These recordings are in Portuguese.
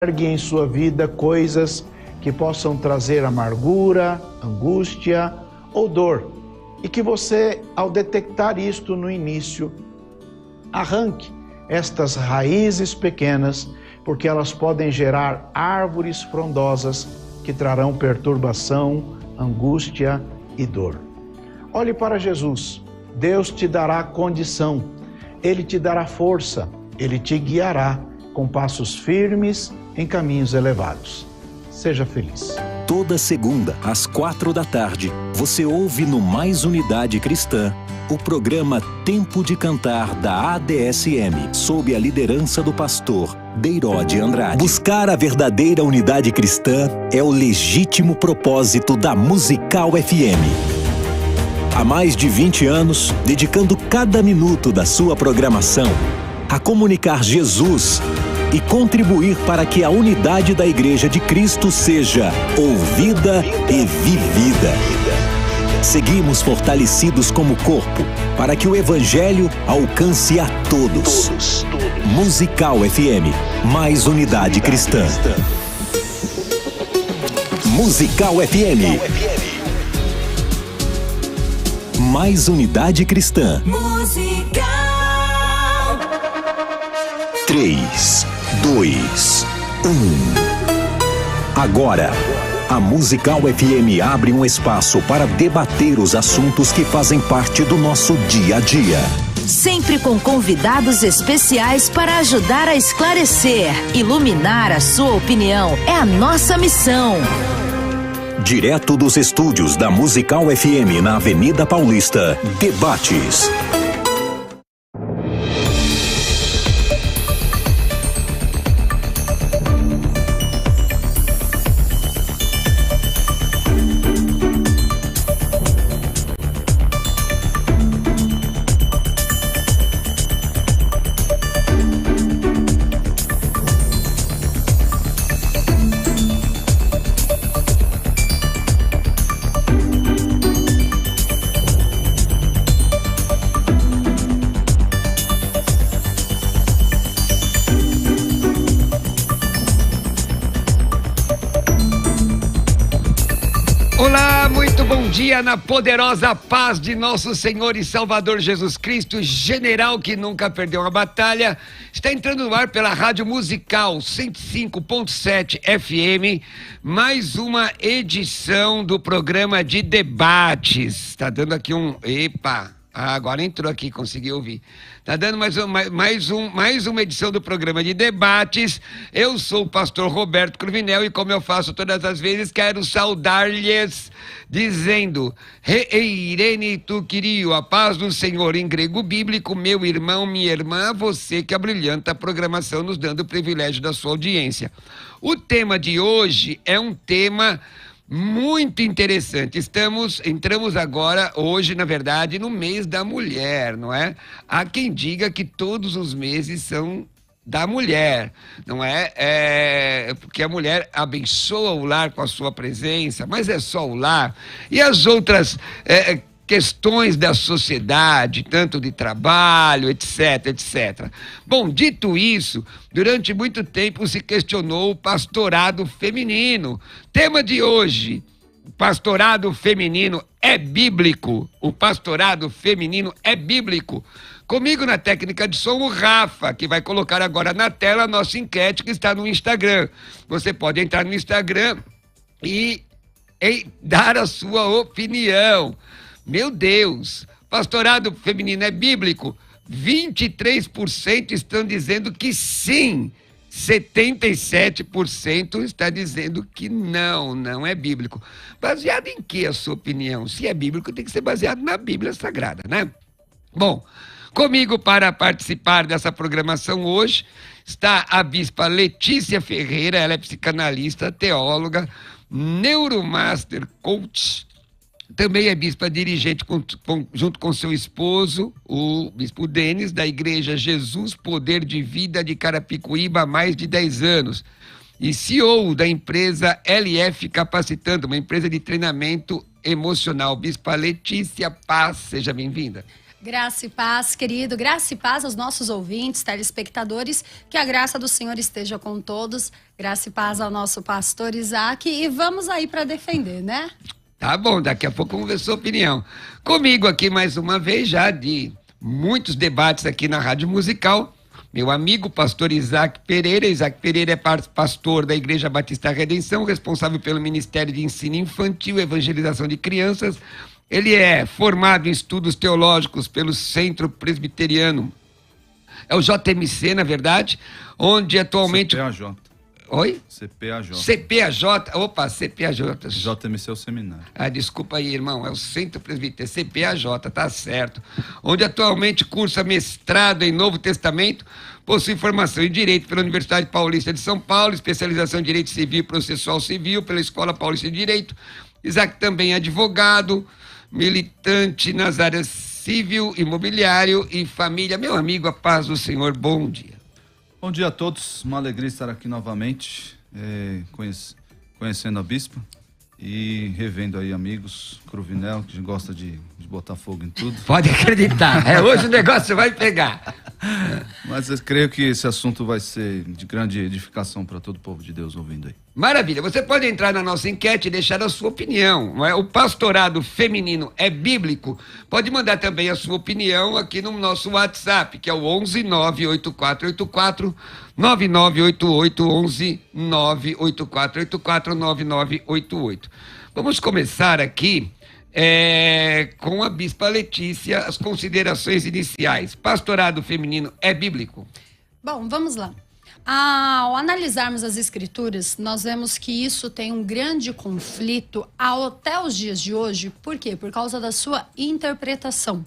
Largue em sua vida coisas que possam trazer amargura, angústia ou dor. E que você, ao detectar isto no início, arranque estas raízes pequenas, porque elas podem gerar árvores frondosas que trarão perturbação, angústia e dor. Olhe para Jesus. Deus te dará condição, Ele te dará força, Ele te guiará com passos firmes em caminhos elevados. Seja feliz. Toda segunda, às 4h, você ouve no Mais Unidade Cristã o programa Tempo de Cantar da ADSM, sob a liderança do pastor Deirode Andrade. Buscar a verdadeira unidade cristã é o legítimo propósito da Musical FM. Há mais de 20 anos, dedicando cada minuto da sua programação a comunicar Jesus e contribuir para que a unidade da Igreja de Cristo seja ouvida e vivida. Seguimos fortalecidos como corpo para que o Evangelho alcance a todos. Musical FM, mais unidade cristã. Musical FM, mais unidade cristã. Musical. 3, 2, 1. Agora, a Musical FM abre um espaço para debater os assuntos que fazem parte do nosso dia a dia. Sempre com convidados especiais para ajudar a esclarecer, iluminar a sua opinião. É a nossa missão. Direto dos estúdios da Musical FM na Avenida Paulista, debates. Na poderosa paz de nosso Senhor e Salvador Jesus Cristo, general que nunca perdeu uma batalha, está entrando no ar pela Rádio Musical 105.7 FM, mais uma edição do programa de debates. Está dando aqui um... Epa! Agora entrou aqui, consegui ouvir. Está dando mais uma edição do programa de debates. Eu sou o pastor Roberto Cruvinel e, como eu faço todas as vezes, quero saudar-lhes dizendo: Reirene tu querio, a paz do Senhor em grego bíblico, meu irmão, minha irmã, você que abrilhanta a programação, nos dando o privilégio da sua audiência. O tema de hoje é um tema muito interessante. Entramos agora, hoje, na verdade, no mês da mulher, não é? Há quem diga que todos os meses são da mulher, não é? Porque a mulher abençoa o lar com a sua presença, mas é só o lar. E as outras questões da sociedade, tanto de trabalho, etc, etc. Bom, dito isso, durante muito tempo se questionou o pastorado feminino. Tema de hoje: pastorado feminino é bíblico? O pastorado feminino é bíblico? Comigo na técnica de som, o Rafa, que vai colocar agora na tela a nossa enquete que está no Instagram. Você pode entrar no Instagram e dar a sua opinião. Meu Deus, pastorado feminino é bíblico? 23% estão dizendo que sim, 77% está dizendo que não é bíblico. Baseado em que a sua opinião? Se é bíblico, tem que ser baseado na Bíblia Sagrada, né? Bom, comigo para participar dessa programação hoje está a bispa Letícia Ferreira. Ela é psicanalista, teóloga, neuromaster, coach. Também é bispa dirigente junto com seu esposo, o bispo Denis, da Igreja Jesus Poder de Vida de Carapicuíba há mais de 10 anos. E CEO da empresa LF Capacitando, uma empresa de treinamento emocional. Bispa Letícia, paz, seja bem-vinda. Graça e paz, querido. Graça e paz aos nossos ouvintes, telespectadores. Que a graça do Senhor esteja com todos. Graça e paz ao nosso pastor Isaac. E vamos aí para defender, né? Tá bom, daqui a pouco vamos ver sua opinião. Comigo aqui mais uma vez, já de muitos debates aqui na Rádio Musical, meu amigo pastor Isaac Pereira. Isaac Pereira é pastor da Igreja Batista Redenção, responsável pelo Ministério de Ensino Infantil e Evangelização de Crianças. Ele é formado em estudos teológicos pelo Centro Presbiteriano. É o JMC, na verdade, onde atualmente... CPAJ. Oi? CPAJ. CPAJ. Opa, CPAJ. JMC é o seminário. Ah, desculpa aí, irmão. É o Centro Presbiteriano, CPAJ, tá certo. Onde atualmente cursa mestrado em Novo Testamento, possui formação em Direito pela Universidade Paulista de São Paulo, especialização em Direito Civil e Processual Civil pela Escola Paulista de Direito. Isaac também é advogado, militante nas áreas civil, imobiliário e família. Meu amigo, a paz do Senhor, bom dia. Bom dia a todos, uma alegria estar aqui novamente, conhecendo a Bispa e revendo aí amigos, Cruvinel, que gosta de botar fogo em tudo. Pode acreditar, hoje o negócio vai pegar. Mas eu creio que esse assunto vai ser de grande edificação para todo o povo de Deus ouvindo aí. Maravilha, você pode entrar na nossa enquete e deixar a sua opinião. Não é? O pastorado feminino é bíblico? Pode mandar também a sua opinião aqui no nosso WhatsApp, que é o 11 98484 9988, 11 98484 9988. Vamos começar aqui com a Bispa Letícia, as considerações iniciais. Pastorado feminino é bíblico? Bom, vamos lá. Ao analisarmos as escrituras, nós vemos que isso tem um grande conflito até os dias de hoje. Por quê? Por causa da sua interpretação.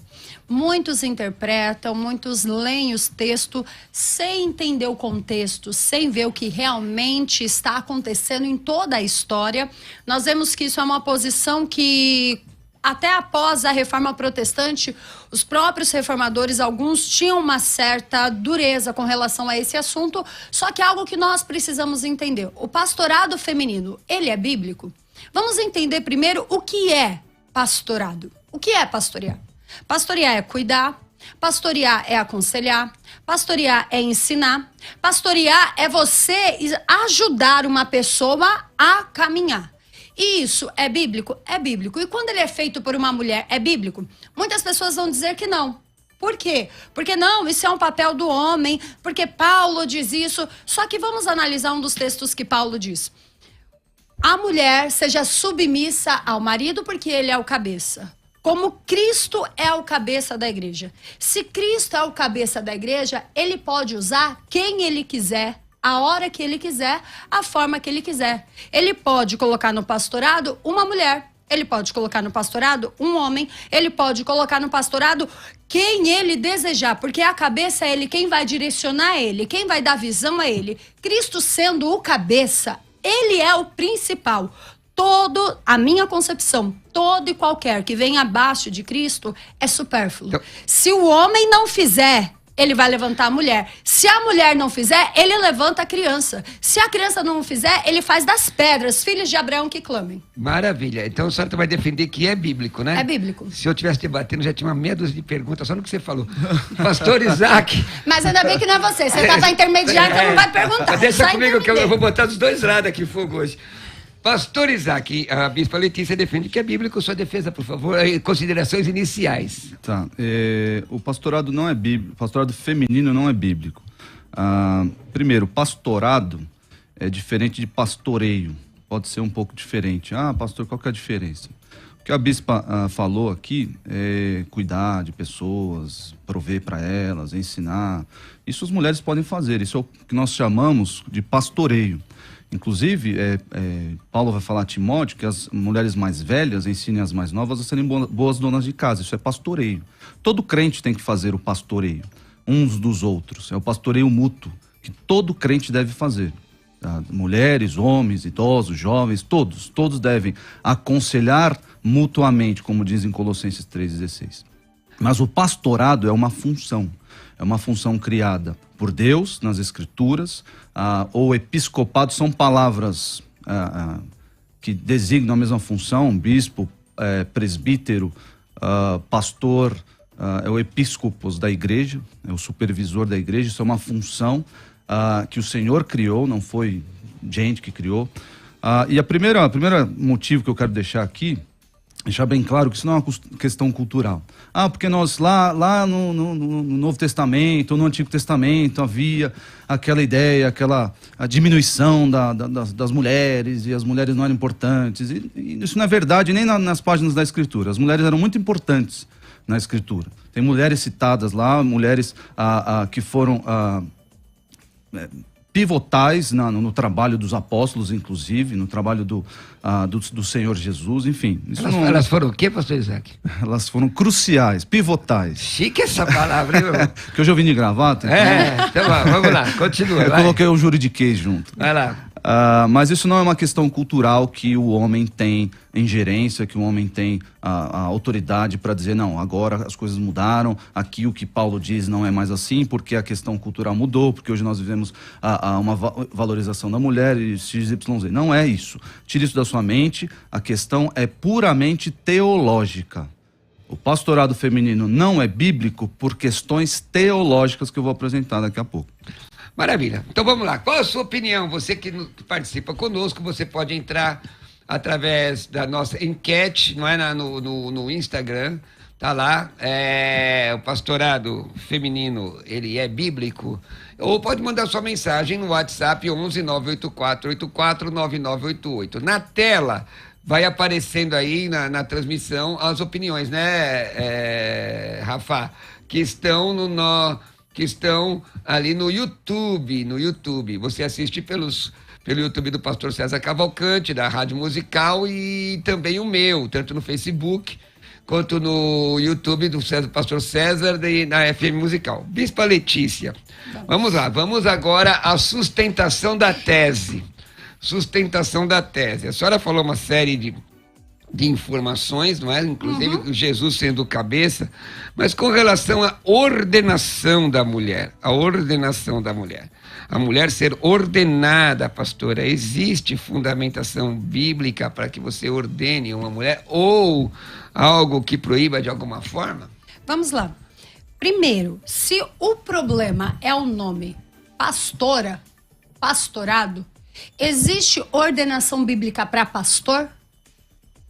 Muitos interpretam, muitos leem os textos sem entender o contexto, sem ver o que realmente está acontecendo em toda a história. Nós vemos que isso é uma posição que... Até após a reforma protestante, os próprios reformadores, alguns tinham uma certa dureza com relação a esse assunto, só que é algo que nós precisamos entender. O pastorado feminino, ele é bíblico? Vamos entender primeiro o que é pastorado. O que é pastorear? Pastorear é cuidar, pastorear é aconselhar, pastorear é ensinar, pastorear é você ajudar uma pessoa a caminhar. E isso é bíblico? É bíblico. E quando ele é feito por uma mulher, é bíblico? Muitas pessoas vão dizer que não. Por quê? Porque não, isso é um papel do homem, porque Paulo diz isso. Só que vamos analisar um dos textos que Paulo diz. A mulher seja submissa ao marido porque ele é o cabeça. Como Cristo é o cabeça da igreja. Se Cristo é o cabeça da igreja, ele pode usar quem ele quiser, a hora que ele quiser, a forma que ele quiser. Ele pode colocar no pastorado uma mulher, ele pode colocar no pastorado um homem, ele pode colocar no pastorado quem ele desejar, porque a cabeça é ele, quem vai direcionar é ele, quem vai dar visão é ele. Cristo sendo o cabeça, ele é o principal. A minha concepção, todo e qualquer que vem abaixo de Cristo é supérfluo. Então, se o homem não fizer, ele vai levantar a mulher. Se a mulher não fizer, ele levanta a criança. Se a criança não fizer, ele faz das pedras, filhos de Abraão que clamem. Maravilha. Então a senhora vai defender que é bíblico, né? É bíblico. Se eu estivesse debatendo, já tinha uma meia dúzia de perguntas só no que você falou. Pastor Isaac. Mas ainda bem que não é você. Você tá para intermediar, então não vai perguntar. Deixa comigo que eu vou botar dos dois lados aqui fogo hoje. Pastor Isaac, a Bispa Letícia defende que é bíblico. Sua defesa, por favor, considerações iniciais. Tá, o pastorado não é bíblico, o pastorado feminino não é bíblico. Primeiro, pastorado é diferente de pastoreio, pode ser um pouco diferente. Pastor, qual que é a diferença? O que a Bispa falou aqui é cuidar de pessoas, prover para elas, ensinar. Isso as mulheres podem fazer, isso é o que nós chamamos de pastoreio. Inclusive, Paulo vai falar a Timóteo que as mulheres mais velhas ensinem as mais novas a serem boas donas de casa. Isso é pastoreio. Todo crente tem que fazer o pastoreio, uns dos outros. É o pastoreio mútuo, que todo crente deve fazer. Mulheres, homens, idosos, jovens, todos devem aconselhar mutuamente, como diz em Colossenses 3,16. Mas o pastorado é uma função criada por Deus nas Escrituras. Ou episcopado são palavras que designam a mesma função: bispo, presbítero, pastor, é o episcopos da igreja, é o supervisor da igreja. Isso é uma função que o Senhor criou, não foi gente que criou. E a primeira motivo que eu quero deixar aqui, deixar bem claro que isso não é uma questão cultural. Porque nós lá no Novo Testamento, no Antigo Testamento, havia aquela ideia, a diminuição das mulheres, e as mulheres não eram importantes. E isso não é verdade nem nas páginas da Escritura. As mulheres eram muito importantes na Escritura. Tem mulheres citadas lá, mulheres que foram pivotais no trabalho dos apóstolos, inclusive, no trabalho do Senhor Jesus, enfim. Elas foram o quê, pastor Isaac? Elas foram cruciais, pivotais. Chique essa palavra, hein, meu irmão? Que hoje eu vim de gravata. Então vamos lá, continua. Eu coloquei o juridiquês junto. Vai lá. Mas isso não é uma questão cultural que o homem tem ingerência, que o homem tem a autoridade para dizer, não, agora as coisas mudaram, aqui o que Paulo diz não é mais assim, porque a questão cultural mudou, porque hoje nós vivemos uma valorização da mulher e XYZ. Não é isso. Tire isso da sua mente, a questão é puramente teológica. O pastorado feminino não é bíblico por questões teológicas que eu vou apresentar daqui a pouco. Maravilha. Então vamos lá. Qual a sua opinião? Você que participa conosco, você pode entrar através da nossa enquete, não é, no Instagram. Tá lá. O pastorado feminino, ele é bíblico? Ou pode mandar sua mensagem no WhatsApp 11 984 84 9988. Na tela vai aparecendo aí na transmissão as opiniões, né, Rafa? Que estão ali no YouTube. Você assiste pelo YouTube do pastor César Cavalcante, da Rádio Musical, e também o meu, tanto no Facebook quanto no YouTube do pastor César da FM Musical. Bispa Letícia, vamos lá, vamos agora à sustentação da tese. A senhora falou uma série de informações, não é? Inclusive Jesus sendo cabeça, mas com relação à ordenação da mulher, a mulher ser ordenada, pastora, existe fundamentação bíblica para que você ordene uma mulher ou algo que proíba de alguma forma? Vamos lá. Primeiro, se o problema é o nome pastorado, existe ordenação bíblica para pastor?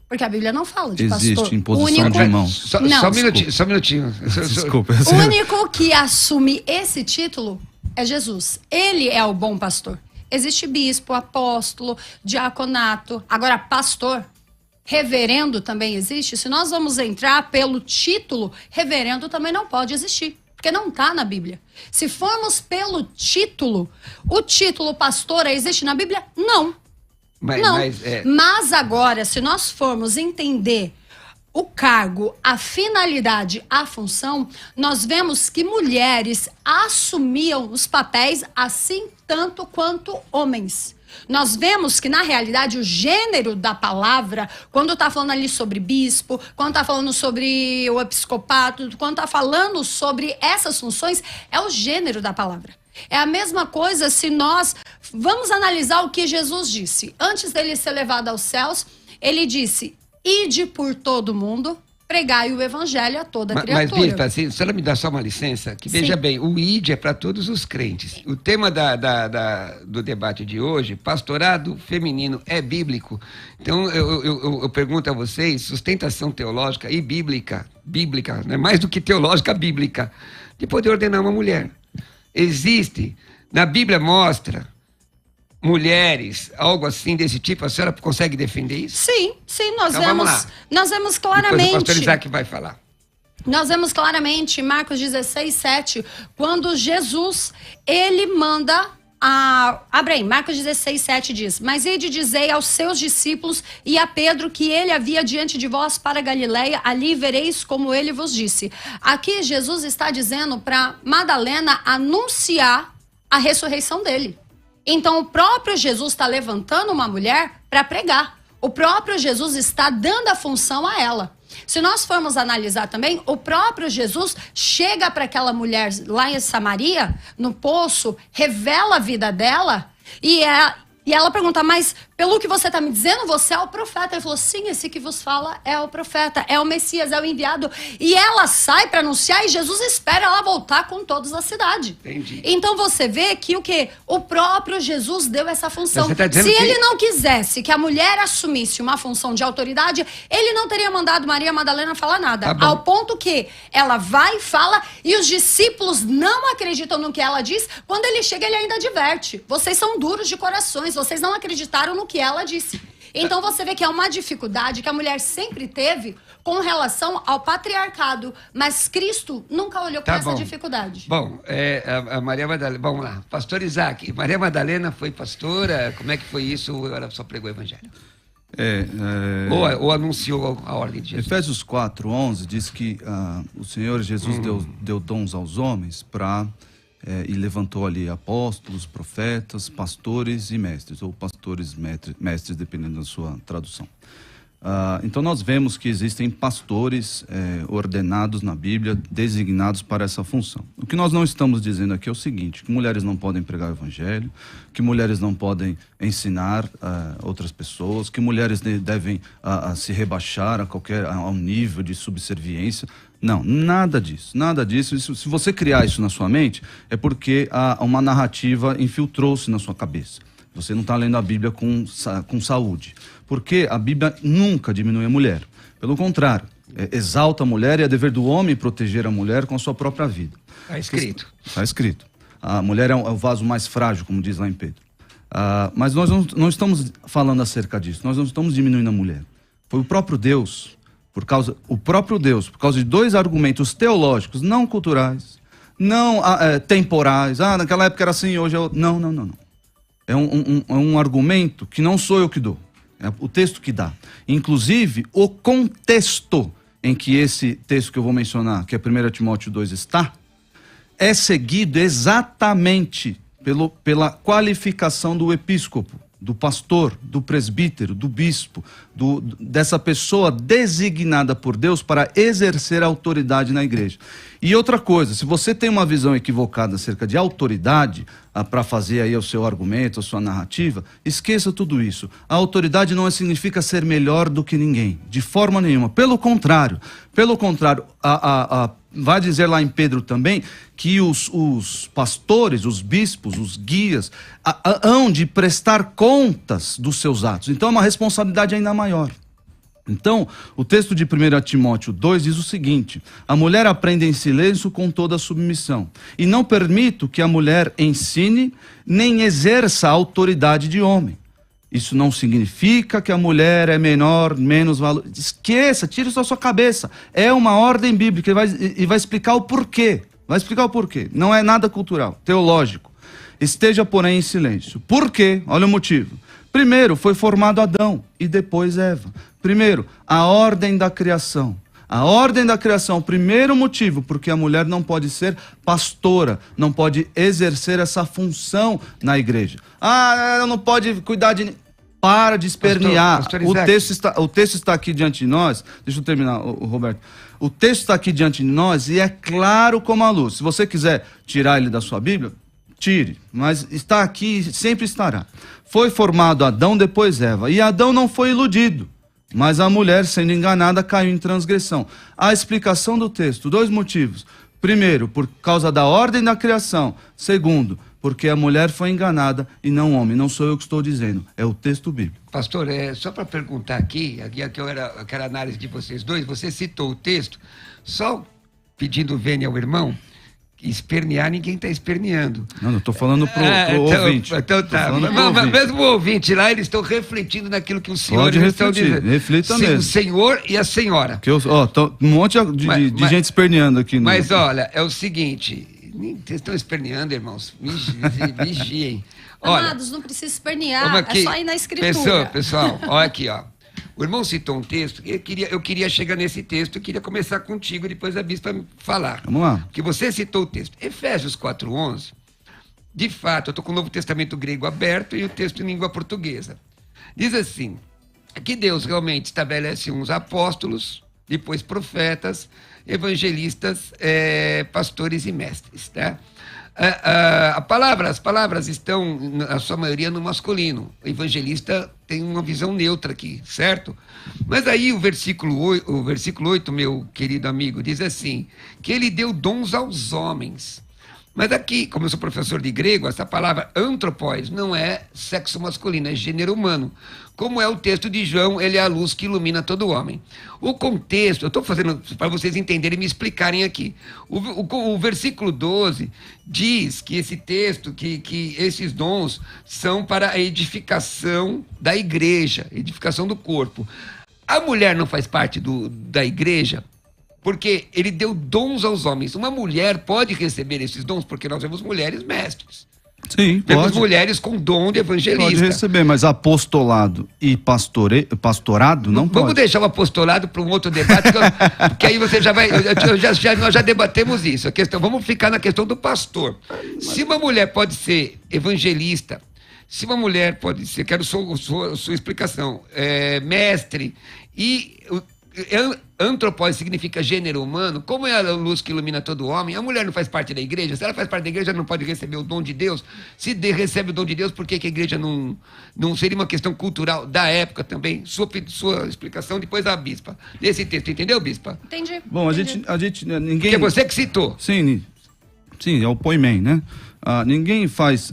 Porque a Bíblia não fala de pastor. Existe imposição de mãos. Só um minutinho. Desculpa. O único que assume esse título é Jesus. Ele é o bom pastor. Existe bispo, apóstolo, diaconato. Agora, pastor, reverendo também existe. Se nós vamos entrar pelo título, reverendo também não pode existir. Porque não está na Bíblia. Se formos pelo título, o título pastora existe na Bíblia? Não. Mas agora, se nós formos entender o cargo, a finalidade, a função, nós vemos que mulheres assumiam os papéis assim tanto quanto homens. Nós vemos que, na realidade, o gênero da palavra, quando está falando ali sobre bispo, quando está falando sobre o episcopato, quando está falando sobre essas funções, é o gênero da palavra. É a mesma coisa se nós vamos analisar o que Jesus disse. Antes dele ser levado aos céus, ele disse, ide por todo mundo, pregai o evangelho a toda criatura. Mas, bispa, se ela me dá só uma licença, que veja bem, o id é para todos os crentes. O tema do debate de hoje, pastorado feminino, é bíblico. Então, eu pergunto a vocês, sustentação teológica e bíblica, né? Mais do que teológica, bíblica, de poder ordenar uma mulher. Existe, na Bíblia mostra mulheres, algo assim desse tipo, a senhora consegue defender isso? Sim, nós vemos claramente. Depois o pastor Isaac vai falar. Nós vemos claramente em Marcos 16:7, quando Jesus, ele manda Marcos 16:7 diz, mas ide dizei aos seus discípulos e a Pedro que ele havia diante de vós para Galileia, ali vereis como ele vos disse. Aqui Jesus está dizendo para Madalena anunciar a ressurreição dele. Então o próprio Jesus está levantando uma mulher para pregar. O próprio Jesus está dando a função a ela. Se nós formos analisar também, o próprio Jesus chega para aquela mulher lá em Samaria, no poço, revela a vida dela e ela pergunta, mas pelo que você está me dizendo, você é o profeta. Ele falou, sim, esse que vos fala é o profeta, é o Messias, é o enviado. E ela sai para anunciar e Jesus espera ela voltar com todos na cidade. Entendi. Então você vê que o quê? O próprio Jesus deu essa função. Você tá dizendo Se que... ele não quisesse que a mulher assumisse uma função de autoridade, ele não teria mandado Maria Madalena falar nada. Tá ao ponto que ela vai e fala e os discípulos não acreditam no que ela diz. Quando ele chega, ele ainda adverte. Vocês são duros de corações, vocês não acreditaram no que ela disse. Então você vê que é uma dificuldade que a mulher sempre teve com relação ao patriarcado, mas Cristo nunca olhou para essa dificuldade. Bom, a Maria Madalena, vamos lá, pastor Isaac, Maria Madalena foi pastora, como é que foi isso ou ela só pregou o evangelho? Ou anunciou a ordem de Jesus? Efésios 4:11 diz que o Senhor Jesus deu dons aos homens e levantou ali apóstolos, profetas, pastores e mestres, ou pastores, mestres, dependendo da sua tradução. Então nós vemos que existem pastores ordenados na Bíblia, designados para essa função. O que nós não estamos dizendo aqui é o seguinte, que mulheres não podem pregar o evangelho, que mulheres não podem ensinar outras pessoas, que mulheres devem se rebaixar a um nível de subserviência. Não, nada disso, nada disso. Se você criar isso na sua mente, é porque uma narrativa infiltrou-se na sua cabeça. Você não está lendo a Bíblia com saúde. Porque a Bíblia nunca diminui a mulher. Pelo contrário, exalta a mulher e é dever do homem proteger a mulher com a sua própria vida. Está escrito. Está escrito. A mulher é o vaso mais frágil, como diz lá em Pedro. Mas nós não estamos falando acerca disso. Nós não estamos diminuindo a mulher. Foi o próprio Deus, por causa de dois argumentos teológicos, não culturais, não temporais. Naquela época era assim, hoje é outro. Não. É um argumento que não sou eu que dou. É o texto que dá. Inclusive, o contexto em que esse texto que eu vou mencionar, que é 1 Timóteo 2 está, é seguido exatamente pela qualificação do episcopo, do pastor, do presbítero, do bispo, dessa pessoa designada por Deus para exercer autoridade na igreja. E outra coisa, se você tem uma visão equivocada acerca de autoridade, para fazer aí o seu argumento, a sua narrativa, esqueça tudo isso. A autoridade não significa ser melhor do que ninguém, de forma nenhuma. Pelo contrário, vai dizer lá em Pedro também que os pastores, os bispos, os guias, hão de prestar contas dos seus atos. Então é uma responsabilidade ainda maior. Então, o texto de 1 Timóteo 2 diz o seguinte: a mulher aprende em silêncio com toda a submissão, e não permito que a mulher ensine nem exerça a autoridade de homem. Isso não significa que a mulher é menor, menos valor. Esqueça, tire isso da sua cabeça. É uma ordem bíblica e vai explicar o porquê. Vai explicar o porquê. Não é nada cultural, teológico. Esteja, porém, em silêncio. Por quê? Olha o motivo. Primeiro, foi formado Adão e depois Eva. Primeiro, a ordem da criação. A ordem da criação, o primeiro motivo, porque a mulher não pode ser pastora, não pode exercer essa função na igreja. Ela não pode cuidar de... Para de espernear. Pastor o texto está aqui diante de nós. Deixa eu terminar, Roberto. O texto está aqui diante de nós e é claro como a luz. Se você quiser tirar ele da sua Bíblia, tire. Mas está aqui e sempre estará. Foi formado Adão, depois Eva. E Adão não foi iludido. Mas a mulher, sendo enganada, caiu em transgressão. A explicação do texto, dois motivos. Primeiro, por causa da ordem da criação. Segundo, porque a mulher foi enganada e não o homem. Não sou eu que estou dizendo, é o texto bíblico. Pastor, só para perguntar aqui que eu quero análise de vocês dois, você citou o texto, só pedindo vênia ao irmão, espernear, ninguém está esperneando. Não, eu estou falando pro ouvinte. Então tá. Mas mesmo o ouvinte lá, eles estão refletindo naquilo que os senhores estão dizendo. Reflita mesmo. O senhor e a senhora. Um monte de gente esperneando aqui. Mas olha, é o seguinte, vocês estão esperneando, irmãos, vigiem. Olha, amados, não precisa espernear, é só ir na escritura. Pessoal, olha aqui, ó. O irmão citou um texto, eu queria chegar nesse texto, eu queria começar contigo, depois a bispa falar. Vamos lá. Porque você citou o texto. Efésios 4:11, de fato, eu estou com o Novo Testamento grego aberto e o texto em língua portuguesa. Diz assim, que Deus realmente estabelece uns apóstolos, depois profetas, evangelistas, pastores e mestres, tá? As palavras estão, na sua maioria, no masculino. O evangelista tem uma visão neutra aqui, certo? Mas aí o versículo 8, meu querido amigo, diz assim, que ele deu dons aos homens. Mas aqui, como eu sou professor de grego, essa palavra antropós não é sexo masculino, é gênero humano. Como é o texto de João, ele é a luz que ilumina todo homem. O contexto, eu estou fazendo para vocês entenderem e me explicarem aqui. O versículo 12 diz que esse texto, que esses dons são para a edificação da igreja, edificação do corpo. A mulher não faz parte da igreja, porque ele deu dons aos homens. Uma mulher pode receber esses dons, porque nós vemos mulheres mestres. Sim, Temos pode. mulheres com dom de evangelista. Pode receber, mas apostolado e pastorado não pode. Vamos deixar o apostolado para um outro debate, porque aí você já vai... nós já debatemos isso. A questão, vamos ficar na questão do pastor. Se uma mulher pode ser evangelista, se uma mulher pode ser... Quero sua explicação. Mestre e... Antropós significa gênero humano. Como é a luz que ilumina todo homem? A mulher não faz parte da igreja. Se ela faz parte da igreja, não pode receber o dom de Deus. Se recebe o dom de Deus, por que a igreja não seria uma questão cultural da época também? Sua explicação depois da bispa. Desse texto, entendeu, bispa? Entendi. Bom, entendi. a gente ninguém... Porque é você que citou. Sim, é o poimen, né? Ninguém faz...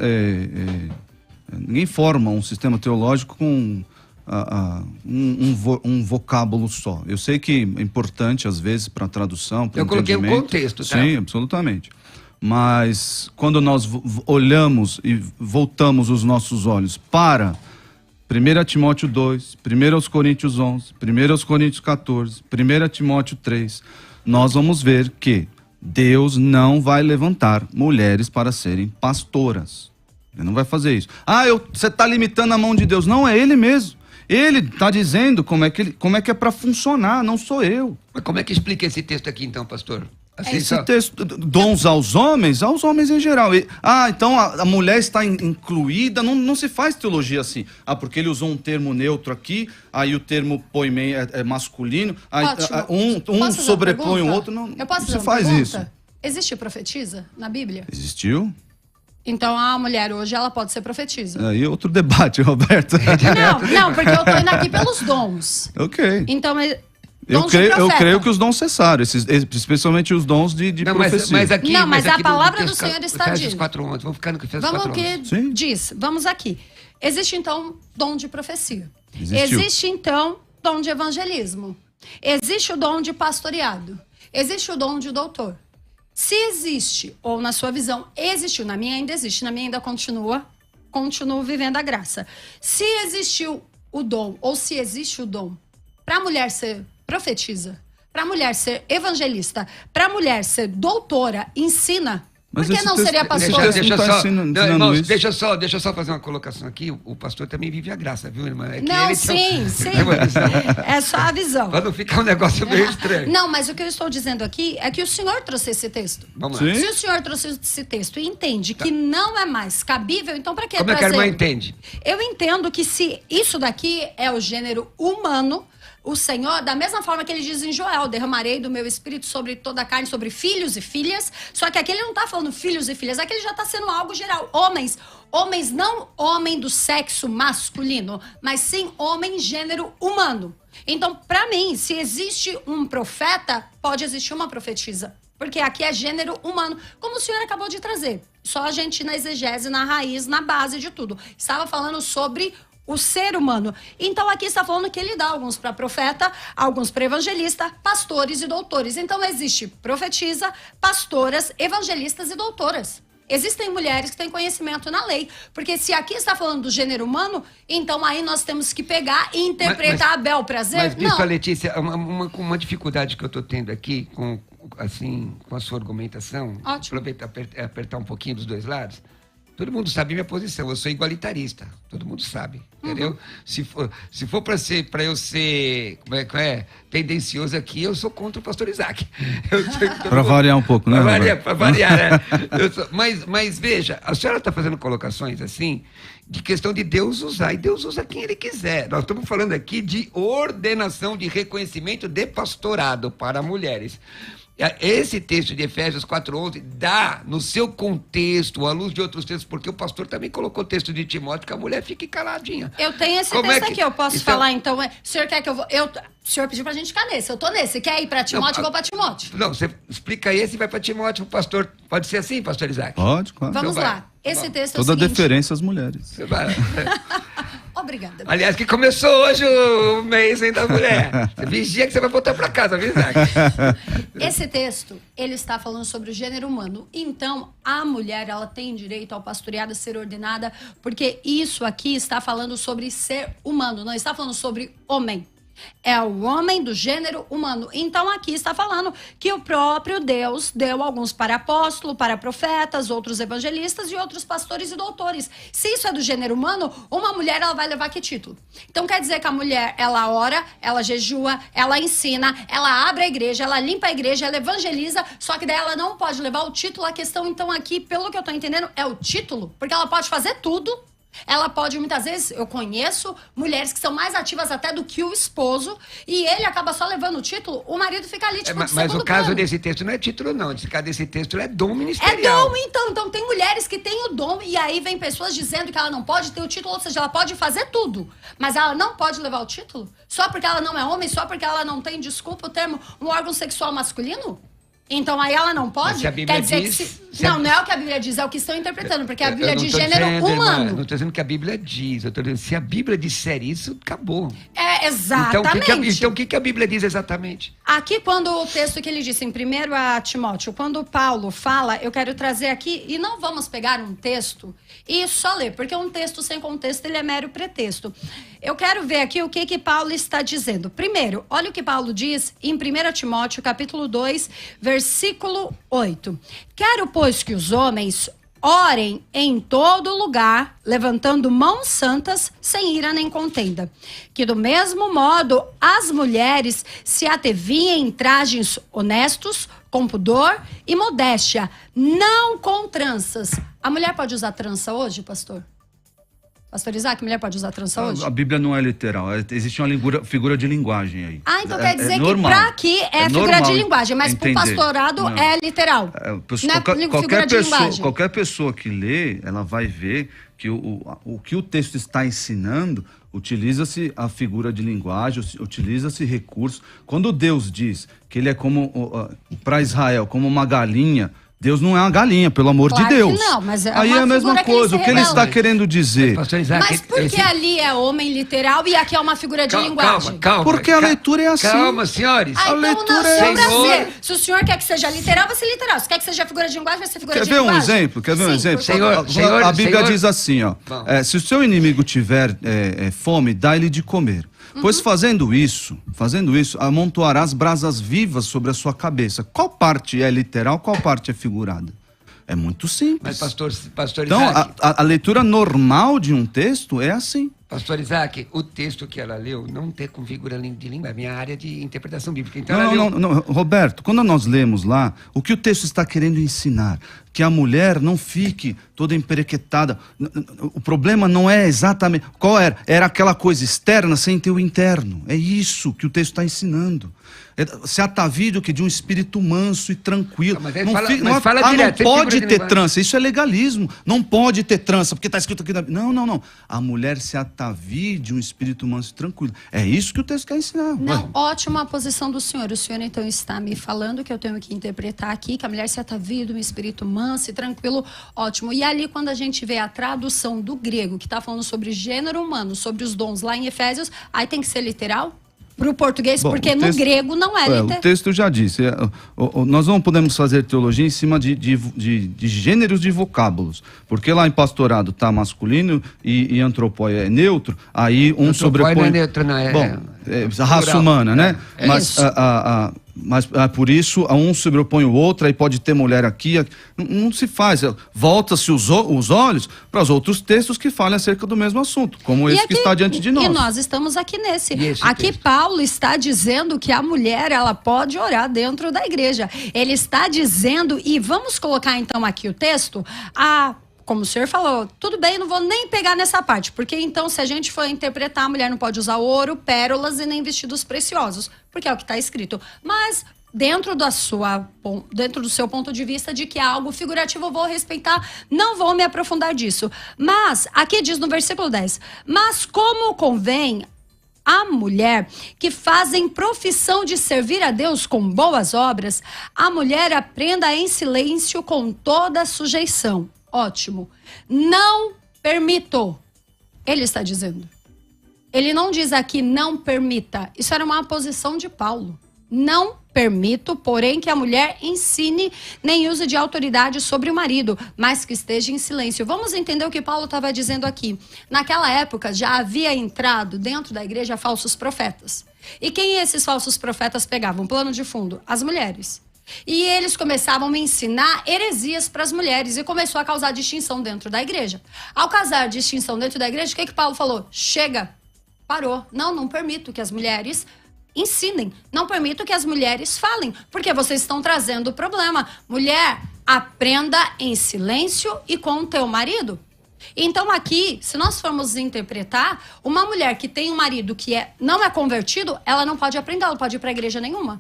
ninguém forma um sistema teológico com... um vocábulo só. Eu sei que é importante, às vezes, para a tradução, para o entendimento. Eu coloquei o contexto, tá? Sim, absolutamente. Mas, quando nós olhamos e voltamos os nossos olhos para 1 Timóteo 2, 1 Coríntios 11, 1 Coríntios 14, 1 Timóteo 3, nós vamos ver que Deus não vai levantar mulheres para serem pastoras. Ele não vai fazer isso. Você está limitando a mão de Deus. Não, é Ele mesmo. Ele está dizendo como é que é para funcionar, não sou eu. Mas como é que explica esse texto aqui, então, pastor? Assim, esse texto, dons aos homens em geral. Então a mulher está incluída, não se faz teologia assim. Porque ele usou um termo neutro aqui, aí o termo poimen é masculino, aí, um sobrepõe o outro, não se faz isso. Existe profetisa na Bíblia? Existiu. Então a mulher hoje ela pode ser profetisa. Aí outro debate, Roberto. Não, porque eu tô indo aqui pelos dons. Ok. Então, eu creio que os dons cessaram, especialmente os dons de profecia. Mas a palavra do Senhor está dizendo. Vamos ficar no que fez Vamos que diz. Vamos aqui. Existe então dom de profecia. Existe então dom de evangelismo. Existe o dom de pastoreado. Existe o dom de doutor. Se existe, ou na sua visão, existiu, na minha ainda existe, na minha ainda continuo vivendo a graça. Se existiu o dom, ou se existe o dom, para a mulher ser profetisa, para a mulher ser evangelista, para a mulher ser doutora, ensina, por que não seria pastor? Deixa eu só fazer uma colocação aqui. O pastor também vive a graça, viu, irmã? Sim. É só a visão. Para não ficar um negócio meio estranho. Não, mas o que eu estou dizendo aqui é que o senhor trouxe esse texto. Vamos lá. Se o senhor trouxe esse texto e entende que não é mais cabível, então para que trazer? Como é que a irmã entende? Eu entendo que se isso daqui é o gênero humano, o Senhor, da mesma forma que ele diz em Joel, derramarei do meu espírito sobre toda a carne, sobre filhos e filhas, só que aqui ele não está falando filhos e filhas, aqui ele já está sendo algo geral. Homens não homem do sexo masculino, mas sim homem gênero humano. Então, para mim, se existe um profeta, pode existir uma profetisa, porque aqui é gênero humano, como o senhor acabou de trazer. Só a gente na exegese, na raiz, na base de tudo. Estava falando sobre o ser humano. Então aqui está falando que ele dá alguns para profeta, alguns para evangelista, pastores e doutores. Então existe profetisa, pastoras, evangelistas e doutoras. Existem mulheres que têm conhecimento na lei. Porque se aqui está falando do gênero humano, então aí nós temos que pegar e interpretar a bel prazer. Mas, bispa Letícia, uma dificuldade que eu estou tendo aqui com a sua argumentação, aproveitar apertar um pouquinho dos dois lados. Todo mundo sabe minha posição, eu sou igualitarista. Todo mundo sabe, entendeu? Se for para eu ser, tendencioso aqui, eu sou contra o pastor Isaac. Para variar um pouco, né? Para variar, né? Mas veja, a senhora está fazendo colocações assim, de questão de Deus usar, e Deus usa quem Ele quiser. Nós estamos falando aqui de ordenação, de reconhecimento de pastorado para mulheres. Esse texto de Efésios 4:11 dá no seu contexto, à luz de outros textos, porque o pastor também colocou o texto de Timóteo, que a mulher fique caladinha. Eu tenho esse texto aqui, eu posso falar então. O senhor quer que eu vou... O senhor pediu pra gente ficar nesse, eu tô nesse. Quer ir pra Timóteo, eu vou pra Timóteo. Não, você explica esse e vai pra Timóteo, pastor. Pode ser assim, pastor Isaac? Pode, claro. Vamos Então lá. Esse texto é o Toda seguinte... deferência às mulheres. Você vai. Obrigada. Aliás, que começou hoje o mês da mulher. Você vigia que você vai voltar pra casa, viu, Isaac? Esse texto, ele está falando sobre o gênero humano. Então, a mulher, ela tem direito ao pastoreado, a ser ordenada, porque isso aqui está falando sobre ser humano, não está falando sobre homem. É o homem do gênero humano. Então aqui está falando que o próprio Deus deu alguns para apóstolos, para profetas, outros evangelistas e outros pastores e doutores. Se isso é do gênero humano, uma mulher ela vai levar que título? Então quer dizer que a mulher, ela ora, ela jejua, ela ensina, ela abre a igreja, ela limpa a igreja, ela evangeliza, só que daí ela não pode levar o título. A questão então aqui, pelo que eu estou entendendo, é o título, porque ela pode fazer tudo. Ela pode, muitas vezes, eu conheço mulheres que são mais ativas até do que o esposo, e ele acaba só levando o título, o marido fica ali, tipo, mas o caso desse texto não é título, não. Esse caso desse texto é dom ministerial. É dom, então. Então tem mulheres que têm o dom, e aí vem pessoas dizendo que ela não pode ter o título, ou seja, ela pode fazer tudo, mas ela não pode levar o título? Só porque ela não é homem, só porque ela não tem, desculpa o termo, um órgão sexual masculino? Então aí ela não pode? A Bíblia quer dizer diz, que não é o que a Bíblia diz, é o que estão interpretando, porque a Bíblia diz gênero humano. Irmã, não estou dizendo que a Bíblia diz, eu estou dizendo se a Bíblia disser isso, acabou. É, exatamente. Então o que a Bíblia diz exatamente? Aqui, quando o texto que ele disse em 1 Timóteo, quando Paulo fala, eu quero trazer aqui, e não vamos pegar um texto e só ler, porque um texto sem contexto, ele é mero pretexto. Eu quero ver aqui o que Paulo está dizendo. Primeiro, olha o que Paulo diz em 1 Timóteo, capítulo 2, versículo 8. Quero, pois, que os homens orem em todo lugar, levantando mãos santas, sem ira nem contenda. Que do mesmo modo, as mulheres se ateviem em trajes honestos, com pudor e modéstia, não com tranças. A mulher pode usar trança hoje, pastor? Pastor Isaac, a mulher pode usar trança hoje? A Bíblia não é literal, existe uma figura de linguagem aí. Ah, então quer dizer que para aqui é figura de linguagem, mas para o pastorado não. É literal. Qualquer pessoa que lê, ela vai ver que o que o texto está ensinando, utiliza-se a figura de linguagem, utiliza-se recursos. Quando Deus diz que ele é como, para Israel, como uma galinha, Deus não é uma galinha, pelo amor de Deus. Não, mas aí é a mesma coisa. O que ele está querendo dizer? Mas por que ali é homem literal e aqui é uma figura de linguagem? Calma. Porque a leitura é assim. Calma, senhores. A leitura é assim. Se o senhor quer que seja literal, vai ser literal. Se quer que seja figura de linguagem, vai ser figura de linguagem. Quer ver um exemplo? Senhor, a Bíblia diz assim, ó. Se o seu inimigo tiver fome, dá-lhe de comer. Pois fazendo isso, amontoarás brasas vivas sobre a sua cabeça. Qual parte é literal, qual parte é figurada? É muito simples. Mas pastor então, Isaac... a leitura normal de um texto é assim. Pastor Isaac, o texto que ela leu não tem com figura de língua, é minha área de interpretação bíblica. Então não, Roberto, quando nós lemos lá, o que o texto está querendo ensinar? Que a mulher não fique toda emperequetada. O problema não é exatamente... Qual era? Era aquela coisa externa sem ter o interno. É isso que o texto está ensinando. Se atavie do que de um espírito manso e tranquilo. Não pode ter trança. Isso é legalismo. Não pode ter trança, porque está escrito aqui. Não. A mulher se atavie de um espírito manso e tranquilo. É isso que o texto quer ensinar. Não, ótima a posição do senhor. O senhor então está me falando que eu tenho que interpretar aqui que a mulher se atavie de um espírito manso e tranquilo. Ótimo. E ali quando a gente vê a tradução do grego, que está falando sobre gênero humano, sobre os dons lá em Efésios, aí tem que ser literal? Para o português, porque no grego não é literal. O texto já disse, nós não podemos fazer teologia em cima de gêneros de vocábulos, porque lá em pastorado está masculino e antropói é neutro, aí um sobrepõe... Não é neutro, não é... Bom, a raça humana, né? Mas por isso, um sobrepõe o outro, aí pode ter mulher aqui. Não se faz. Volta-se os olhos para os outros textos que falam acerca do mesmo assunto, como esse que está diante de nós. E nós estamos aqui nesse. Aqui Paulo está dizendo que a mulher, ela pode orar dentro da igreja. Ele está dizendo, e vamos colocar então aqui o texto, como o senhor falou, tudo bem, não vou nem pegar nessa parte, porque então se a gente for interpretar, a mulher não pode usar ouro, pérolas e nem vestidos preciosos, porque é o que está escrito. Mas dentro do seu ponto de vista de que é algo figurativo, eu vou respeitar, não vou me aprofundar disso. Mas, aqui diz no versículo 10, mas como convém a mulher que fazem profissão de servir a Deus com boas obras, a mulher aprenda em silêncio com toda a sujeição. Ótimo. Não permito. Ele está dizendo. Ele não diz aqui não permita. Isso era uma posição de Paulo. Não permito, porém, que a mulher ensine nem use de autoridade sobre o marido, mas que esteja em silêncio. Vamos entender o que Paulo estava dizendo aqui. Naquela época, já havia entrado dentro da igreja falsos profetas. E quem esses falsos profetas pegavam? Plano de fundo? As mulheres. E eles começavam a ensinar heresias para as mulheres e começou a causar distinção dentro da igreja. Ao causar distinção dentro da igreja, o que Paulo falou? Chega, parou. Não permito que as mulheres ensinem. Não permito que as mulheres falem, porque vocês estão trazendo o problema. Mulher, aprenda em silêncio e com o teu marido. Então aqui, se nós formos interpretar, uma mulher que tem um marido que não é convertido, ela não pode aprender, ela não pode ir para a igreja nenhuma.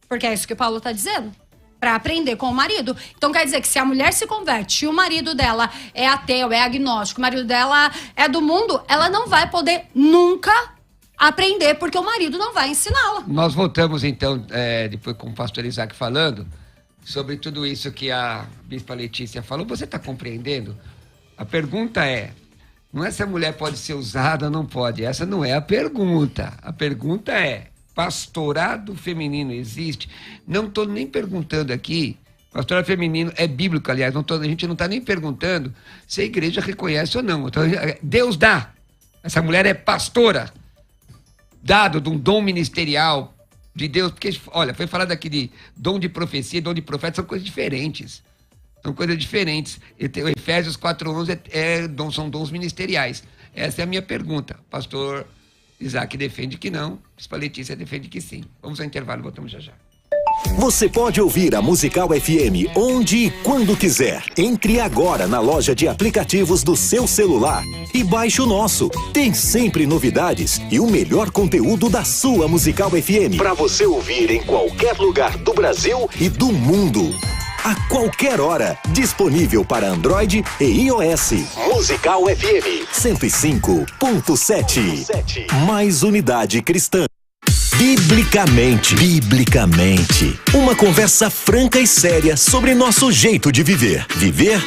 Porque é isso que Paulo está dizendo. Para aprender com o marido. Então quer dizer que se a mulher se converte e o marido dela é ateu, é agnóstico, o marido dela é do mundo, ela não vai poder nunca aprender, porque o marido não vai ensiná-la. Nós voltamos então, depois com o pastor Isaac falando, sobre tudo isso que a bispa Letícia falou. Você está compreendendo? A pergunta não é se a mulher pode ser usada ou não pode. Essa não é a pergunta. A pergunta é, pastorado feminino existe? Não estou nem perguntando aqui, pastorado feminino é bíblico, aliás, a gente não está nem perguntando se a igreja reconhece ou não. Então, Deus dá. Essa mulher é pastora, dado de um dom ministerial de Deus, porque, olha, foi falado aqui de dom de profecia, dom de profeta, são coisas diferentes. São coisas diferentes. O Efésios 4:11 são dons ministeriais. Essa é a minha pergunta. Pastor Isaac defende que não, a Letícia defende que sim. Vamos ao intervalo, voltamos já já. Você pode ouvir a Musical FM onde e quando quiser. Entre agora na loja de aplicativos do seu celular e baixe o nosso. Tem sempre novidades e o melhor conteúdo da sua Musical FM para você ouvir em qualquer lugar do Brasil e do mundo. A qualquer hora, disponível para Android e iOS. Musical FM 105.7. Mais unidade cristã. Biblicamente. Uma conversa franca e séria sobre nosso jeito de viver. Viver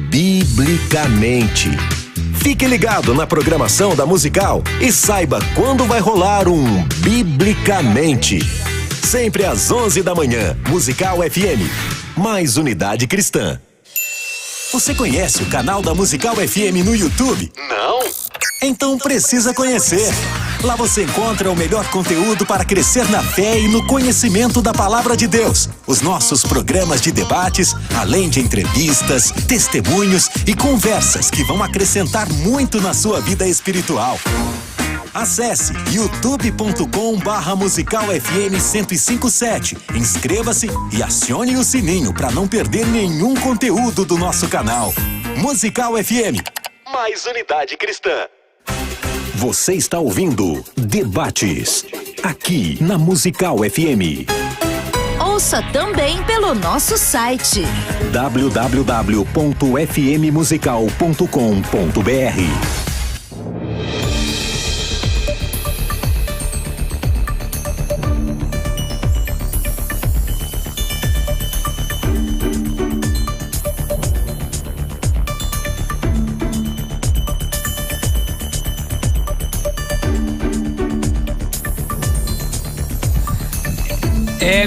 biblicamente. Fique ligado na programação da Musical e saiba quando vai rolar um Biblicamente. Sempre às 11 da manhã, Musical FM. Mais unidade cristã. Você conhece o canal da Musical FM no YouTube? Não? Então precisa conhecer. Lá você encontra o melhor conteúdo para crescer na fé e no conhecimento da Palavra de Deus. Os nossos programas de debates, além de entrevistas, testemunhos e conversas que vão acrescentar muito na sua vida espiritual. Acesse youtube.com/musicalfm1057. Inscreva-se e acione o sininho para não perder nenhum conteúdo do nosso canal. Musical FM. Mais unidade cristã. Você está ouvindo Debates, aqui na Musical FM. Ouça também pelo nosso site www.fmmusical.com.br.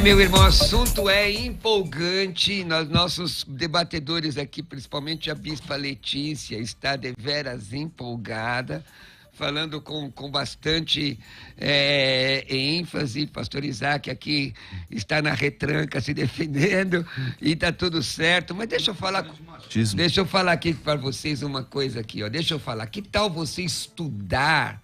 Meu irmão, o assunto é empolgante. Nossos debatedores aqui, principalmente a bispa Letícia, está deveras empolgada, falando com bastante ênfase. Pastor Isaac aqui está na retranca se defendendo e está tudo certo. Mas deixa eu falar aqui para vocês uma coisa aqui, ó. Deixa eu falar. Que tal você estudar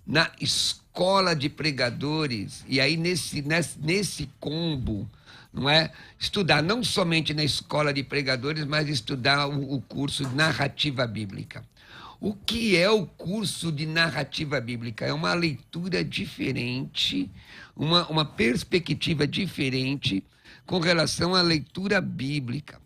na escola de pregadores, e aí nesse combo, não é? Estudar não somente na escola de pregadores, mas estudar o curso de narrativa bíblica. O que é o curso de narrativa bíblica? É uma leitura diferente, uma perspectiva diferente com relação à leitura bíblica.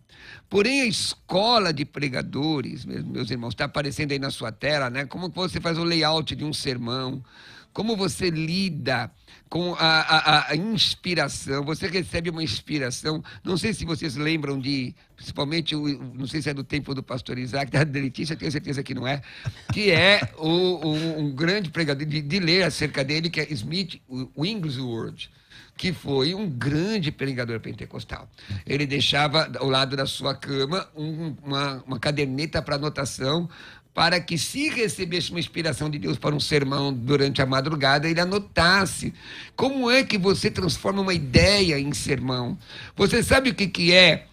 Porém, a escola de pregadores, meus irmãos, está aparecendo aí na sua tela, né? Como você faz o layout de um sermão, como você lida com a inspiração, você recebe uma inspiração. Não sei se vocês lembram principalmente, não sei se é do tempo do pastor Isaac, da Letícia, tenho certeza que não é, que é um grande pregador, de ler acerca dele, que é Smith Wigglesworth, que foi um grande pregador pentecostal. Ele deixava ao lado da sua cama uma caderneta para anotação, para que, se recebesse uma inspiração de Deus para um sermão durante a madrugada, ele anotasse. Como é que você transforma uma ideia em sermão? Você sabe o que é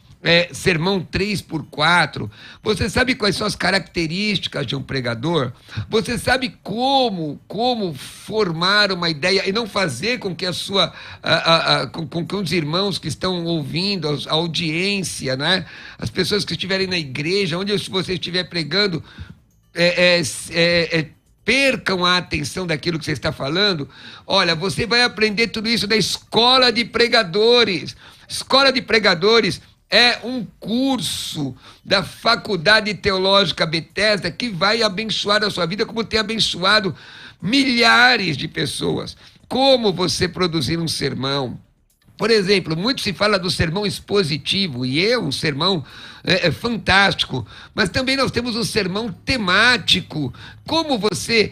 sermão 3x4? Você sabe quais são as características de um pregador? Você sabe como formar uma ideia e não fazer com que com que os irmãos que estão ouvindo, a audiência, né? As pessoas que estiverem na igreja, onde você estiver pregando, percam a atenção daquilo que você está falando? Olha, você vai aprender tudo isso da Escola de Pregadores. Escola de Pregadores é um curso da Faculdade Teológica Bethesda que vai abençoar a sua vida, como tem abençoado milhares de pessoas. Como você produzir um sermão. Por exemplo, muito se fala do sermão expositivo, e é um sermão fantástico, mas também nós temos um sermão temático. Como você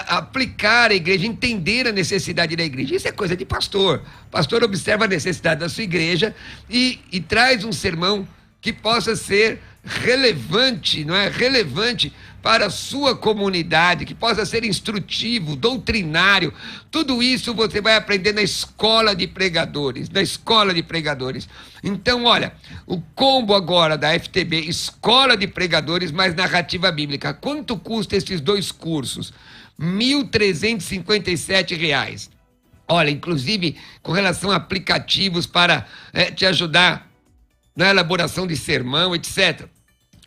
aplicar a igreja, entender a necessidade da igreja. Isso é coisa de pastor. O pastor observa a necessidade da sua igreja e traz um sermão que possa ser relevante, não é? Relevante para a sua comunidade, que possa ser instrutivo, doutrinário. Tudo isso você vai aprender na Escola de Pregadores, Então, olha, o combo agora da FTB, Escola de Pregadores mais Narrativa Bíblica. Quanto custa esses dois cursos? R$ 1.357. Olha, inclusive, com relação a aplicativos para te ajudar na elaboração de sermão, etc.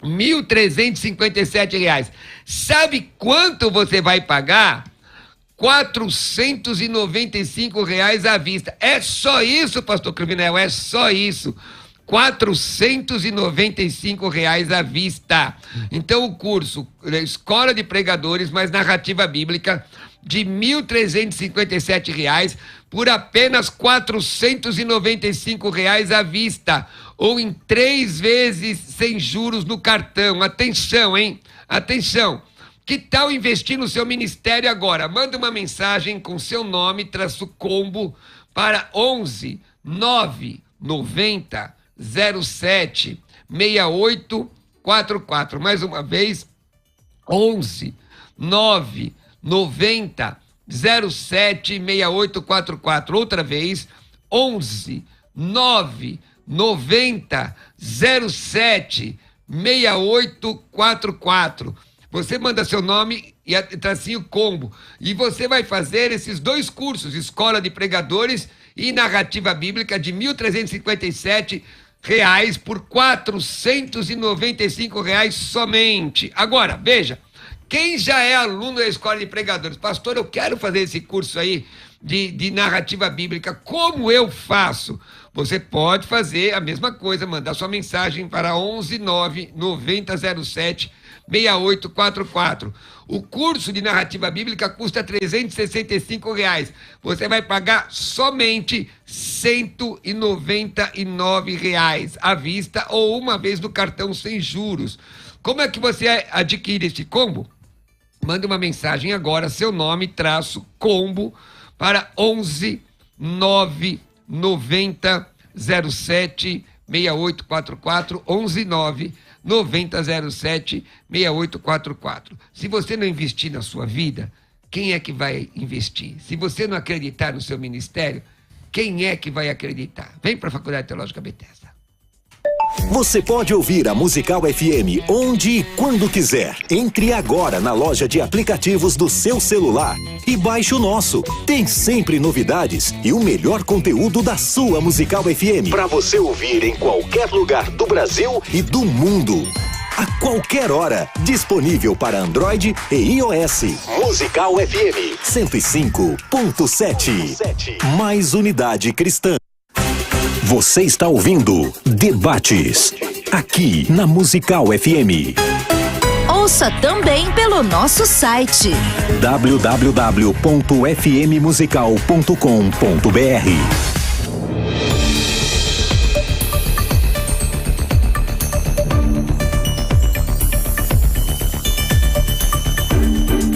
R$ 1.357. Sabe quanto você vai pagar? R$ 495 à vista. É só isso, pastor Cruvinel, é só isso. R$ 495 à vista. Então, o curso Escola de Pregadores mais Narrativa Bíblica de R$ 1.357 por apenas R$ 495 à vista, ou em 3 vezes sem juros no cartão. Atenção, hein? Atenção. Que tal investir no seu ministério agora? Manda uma mensagem com seu nome, _combo, para 11 990 07 6844. Mais uma vez, 11 990 07 6844. Outra vez, 11 990 07 6844. Você manda seu nome e tracinho combo. E você vai fazer esses dois cursos, Escola de Pregadores e Narrativa Bíblica, de R$ 1.357 por R$ 495 somente. Agora, veja, quem já é aluno da Escola de Pregadores, pastor, eu quero fazer esse curso aí de narrativa bíblica, como eu faço? Você pode fazer a mesma coisa, mandar sua mensagem para 11 990 07 6844. O curso de narrativa bíblica custa R$ 365. Você vai pagar somente R$ 199 à vista ou uma vez no cartão sem juros. Como é que você adquire esse combo? Manda uma mensagem agora, seu nome, _combo, para 11 990 07 6844, 11 990 07 6844. Se você não investir na sua vida, quem é que vai investir? Se você não acreditar no seu ministério, quem é que vai acreditar? Vem para a Faculdade Teológica Bethesda. Você pode ouvir a Musical FM onde e quando quiser. Entre agora na loja de aplicativos do seu celular e baixe o nosso. Tem sempre novidades e o melhor conteúdo da sua Musical FM para você ouvir em qualquer lugar do Brasil e do mundo. a qualquer hora. Disponível para Android e iOS. Musical FM 105.7. Mais unidade cristã. Você está ouvindo Debates, aqui na Musical FM. Ouça também pelo nosso site www.fmmusical.com.br.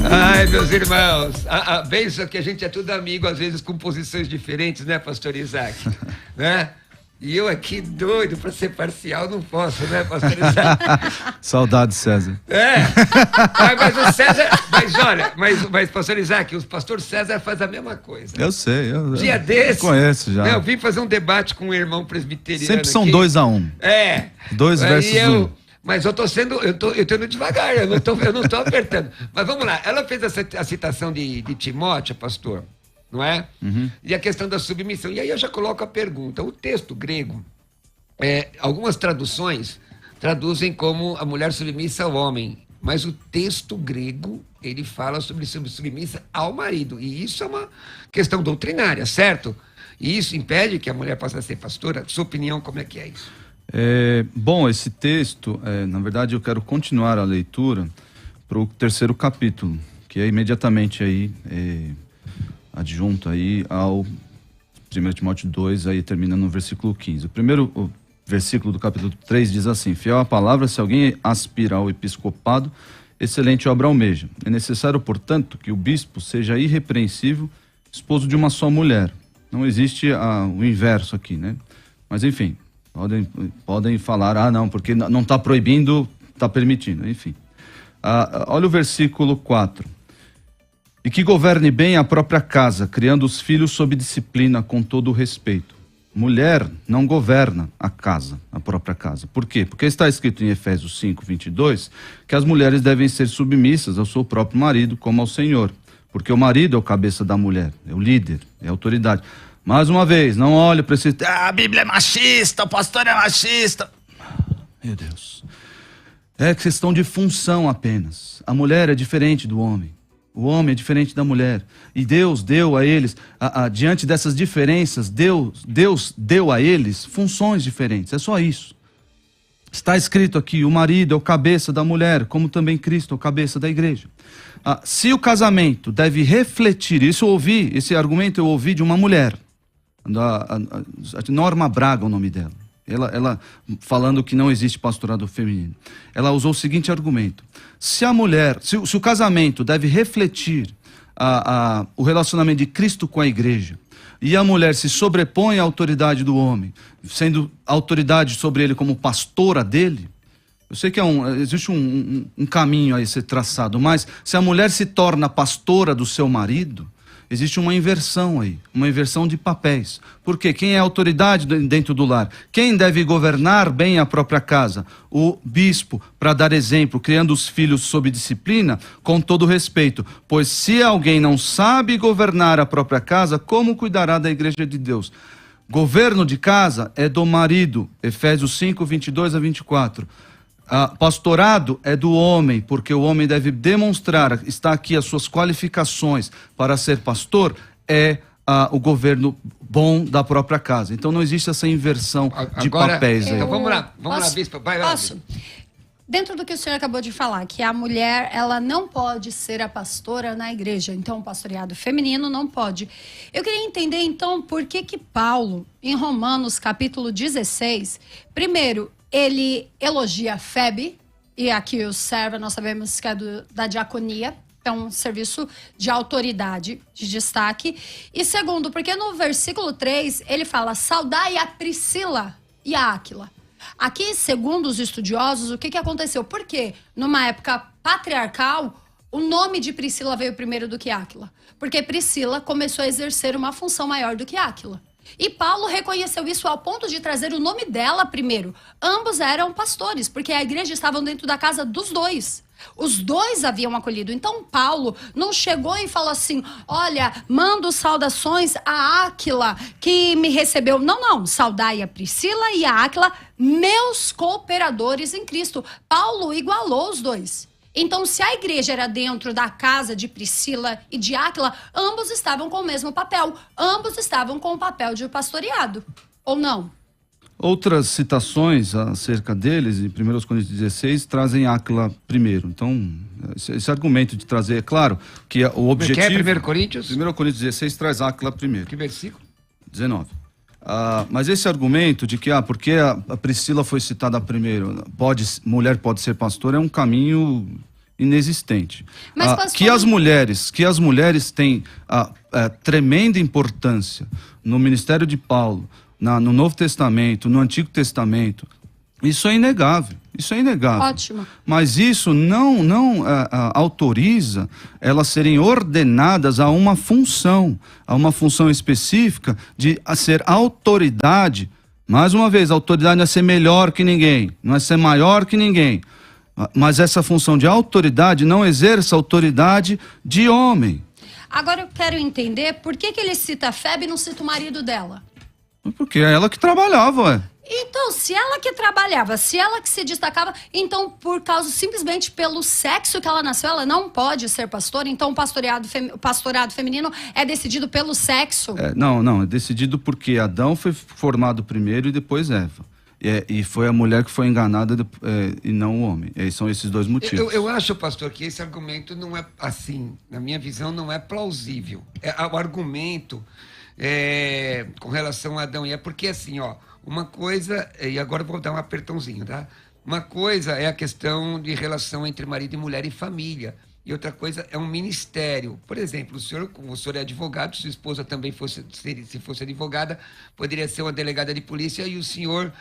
Ai, meus irmãos, a bênção que a gente é tudo amigo, às vezes com posições diferentes, né, pastor Isaac? Né? E eu aqui doido para ser parcial, não posso, né, pastor Isaac? Saudade, César. Mas o César, mas pastor Isaac, o pastor César faz a mesma coisa. Eu sei. Dia desse, conheço já. Eu vim fazer um debate com um irmão presbiteriano. Sempre são aqui. 2-1. 2 versus 1. Mas eu tô indo devagar, eu não tô apertando. Mas vamos lá, ela fez a citação de Timóteo, pastor, não é? Uhum. E a questão da submissão. E aí eu já coloco a pergunta. O texto grego, algumas traduções traduzem como a mulher submissa ao homem. Mas o texto grego, ele fala sobre submissa ao marido. E isso é uma questão doutrinária, certo? E isso impede que a mulher possa ser pastora? Sua opinião, como é que é isso? Bom, esse texto, na verdade eu quero continuar a leitura para o 3º capítulo, que é imediatamente aí, adjunto aí ao 1 Timóteo 2, aí terminando no versículo 15. O primeiro versículo do capítulo 3 diz assim: fiel à palavra, se alguém aspira ao episcopado, excelente obra almeja. É necessário, portanto, que o bispo seja irrepreensível, esposo de uma só mulher. Não existe o inverso aqui, né? Mas enfim, podem falar, não, porque não está proibindo, está permitindo, enfim. Olha o versículo 4. E que governe bem a própria casa, criando os filhos sob disciplina com todo o respeito. Mulher não governa a casa, a própria casa. Por quê? Porque está escrito em Efésios 5:22 que as mulheres devem ser submissas ao seu próprio marido como ao Senhor. Porque o marido é o cabeça da mulher, é o líder, é a autoridade. Mais uma vez, não olhe para esse... a Bíblia é machista, o pastor é machista. Meu Deus. É questão de função apenas. A mulher é diferente do homem. O homem é diferente da mulher. E Deus deu a eles, diante dessas diferenças, Deus deu a eles funções diferentes. É só isso. Está escrito aqui, o marido é o cabeça da mulher, como também Cristo é o cabeça da igreja. Se o casamento deve refletir, esse argumento eu ouvi de uma mulher, a Norma Braga é o nome dela. Ela falando que não existe pastorado feminino. Ela usou o seguinte argumento: se o casamento deve refletir o relacionamento de Cristo com a igreja, e a mulher se sobrepõe à autoridade do homem, sendo autoridade sobre ele como pastora dele, eu sei que existe um caminho a ser traçado, mas se a mulher se torna pastora do seu marido, existe uma inversão aí, uma inversão de papéis. Porque quem é autoridade dentro do lar? Quem deve governar bem a própria casa? O bispo, para dar exemplo, criando os filhos sob disciplina, com todo respeito. Pois se alguém não sabe governar a própria casa, como cuidará da igreja de Deus? Governo de casa é do marido, Efésios 5:22-24. Pastorado é do homem, porque o homem deve demonstrar, está aqui as suas qualificações para ser pastor, o governo bom da própria casa. Então não existe essa inversão de papéis aí. Então vamos lá, bispo, vai lá. Posso? Dentro do que o senhor acabou de falar, que a mulher, ela não pode ser a pastora na igreja, então o pastoreado feminino não pode. Eu queria entender, então, por que Paulo, em Romanos capítulo 16, primeiro, ele elogia a Febe, e aqui o servo nós sabemos que é da diaconia, é um serviço de autoridade, de destaque. E segundo, porque no versículo 3 ele fala: saudai a Priscila e a Áquila. Aqui, segundo os estudiosos, o que aconteceu? Porque numa época patriarcal, o nome de Priscila veio primeiro do que Áquila. Porque Priscila começou a exercer uma função maior do que Áquila. E Paulo reconheceu isso ao ponto de trazer o nome dela primeiro. Ambos eram pastores, porque a igreja estava dentro da casa dos dois. Os dois haviam acolhido. Então Paulo não chegou e falou assim: olha, mando saudações a Áquila, que me recebeu. Não. Saudai a Priscila e a Áquila, meus cooperadores em Cristo. Paulo igualou os dois. Então, se a igreja era dentro da casa de Priscila e de Áquila, ambos estavam com o mesmo papel. Ambos estavam com o papel de pastoreado. Ou não? Outras citações acerca deles, em 1 Coríntios 16, trazem Áquila primeiro. Então, esse argumento de trazer, é claro, que o objetivo... Que é 1 Coríntios? 1 Coríntios 16 traz Áquila primeiro. Que versículo? 19. Mas esse argumento de que, porque a Priscila foi citada primeiro, mulher pode ser pastora, é um caminho inexistente. Mas, pastor... que as mulheres têm tremenda importância no ministério de Paulo, no Novo Testamento, no Antigo Testamento, isso é inegável. Isso é inegável. Ótimo. Mas isso não autoriza elas serem ordenadas a uma função específica de ser autoridade. Mais uma vez, a autoridade não é ser melhor que ninguém, não é ser maior que ninguém. Mas essa função de autoridade não exerce autoridade de homem. Agora eu quero entender por que ele cita a Febe e não cita o marido dela. Porque é ela que trabalhava, ué. Então, se ela que trabalhava, se ela que se destacava, então, por causa, simplesmente pelo sexo que ela nasceu, ela não pode ser pastora? Então, o pastorado feminino é decidido pelo sexo? Não, é decidido porque Adão foi formado primeiro e depois Eva. E foi a mulher que foi enganada e não o homem. São esses dois motivos. Eu acho, pastor, que esse argumento não é assim, na minha visão, não é plausível. O argumento com relação a Adão e Eva, porque assim, uma coisa, e agora eu vou dar um apertãozinho, tá? Uma coisa é a questão de relação entre marido e mulher e família. E outra coisa é um ministério. Por exemplo, o senhor é advogado, sua esposa também se fosse advogada, poderia ser uma delegada de polícia e o senhor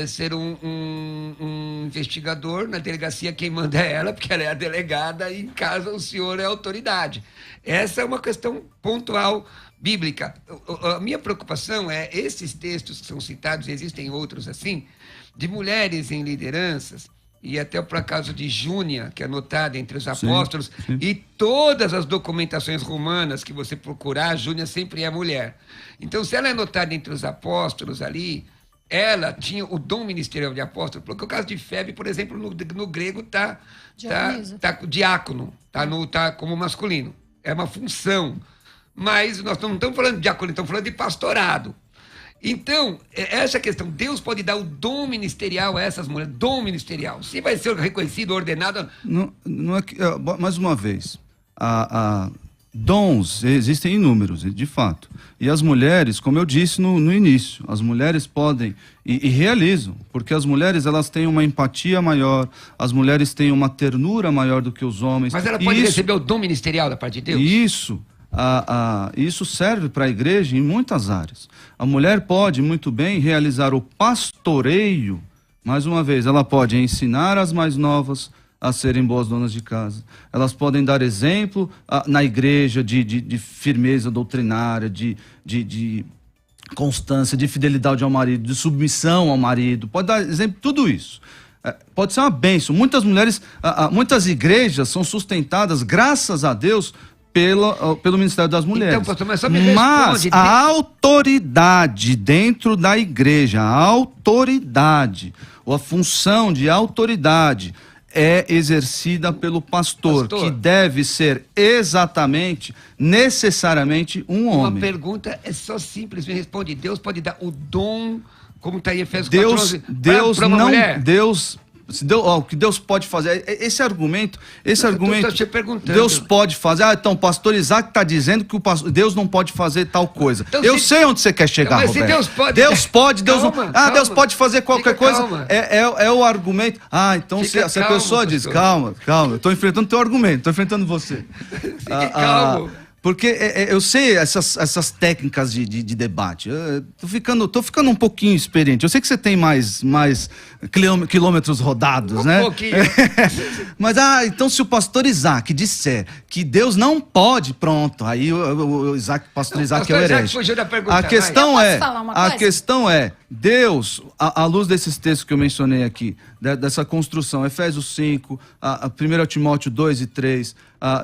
ser um investigador na delegacia, quem manda é ela, porque ela é a delegada, e em casa o senhor é a autoridade. Essa é uma questão pontual bíblica. A minha preocupação é esses textos que são citados, e existem outros assim, de mulheres em lideranças, e até por acaso de Júnia, que é anotada entre os apóstolos, sim. E todas as documentações romanas que você procurar, Júnia sempre é mulher. Então, se ela é anotada entre os apóstolos ali, ela tinha o dom ministerial de apóstolo, porque o caso de Febe, por exemplo, no grego tá diácono, tá como masculino. É uma função. Mas nós não estamos falando de diácono, estamos falando de pastorado. Então, essa questão, Deus pode dar o dom ministerial a essas mulheres, dom ministerial. Se vai ser reconhecido, ordenado... Não é que, mais uma vez, dons existem inúmeros, de fato. E as mulheres, como eu disse no início, as mulheres podem e realizam, porque as mulheres elas têm uma empatia maior, as mulheres têm uma ternura maior do que os homens. Mas ela pode receber o dom ministerial da parte de Deus? Isso serve para a igreja em muitas áreas. A mulher pode muito bem realizar o pastoreio. Mais uma vez, ela pode ensinar as mais novas a serem boas donas de casa. Elas podem dar exemplo na igreja de firmeza doutrinária, de constância, de fidelidade ao marido, de submissão ao marido. Pode dar exemplo de tudo isso. Pode ser uma bênção. Muitas igrejas são sustentadas, graças a Deus, pelo Ministério das Mulheres. Então, pastor, mas só me responde... a autoridade dentro da igreja, ou a função de autoridade é exercida pelo pastor, que deve ser necessariamente um homem. Uma pergunta é só simples, me responde. Deus pode dar o dom, como está em Efésios 4:11, para uma mulher? O que Deus pode fazer, esse argumento, te perguntando. Deus pode fazer, então o pastor Isaac está dizendo que Deus não pode fazer tal coisa. Então, eu sei onde você quer chegar, mas Roberto. Se Deus pode... Deus pode fazer qualquer coisa. É o argumento. Então se a pessoa diz, calma, eu estou enfrentando teu argumento, estou enfrentando você. Calma. Porque eu sei essas técnicas de debate. Tô ficando um pouquinho experiente. Eu sei que você tem mais quilômetros rodados, né? Um pouquinho. Mas, então se o pastor Isaac disser que Deus não pode, pronto. Aí o pastor Isaac é o herege. Fugiu da pergunta, a questão é, Deus, à luz desses textos que eu mencionei aqui, dessa construção. Efésios 5, 1 Timóteo 2 e 3.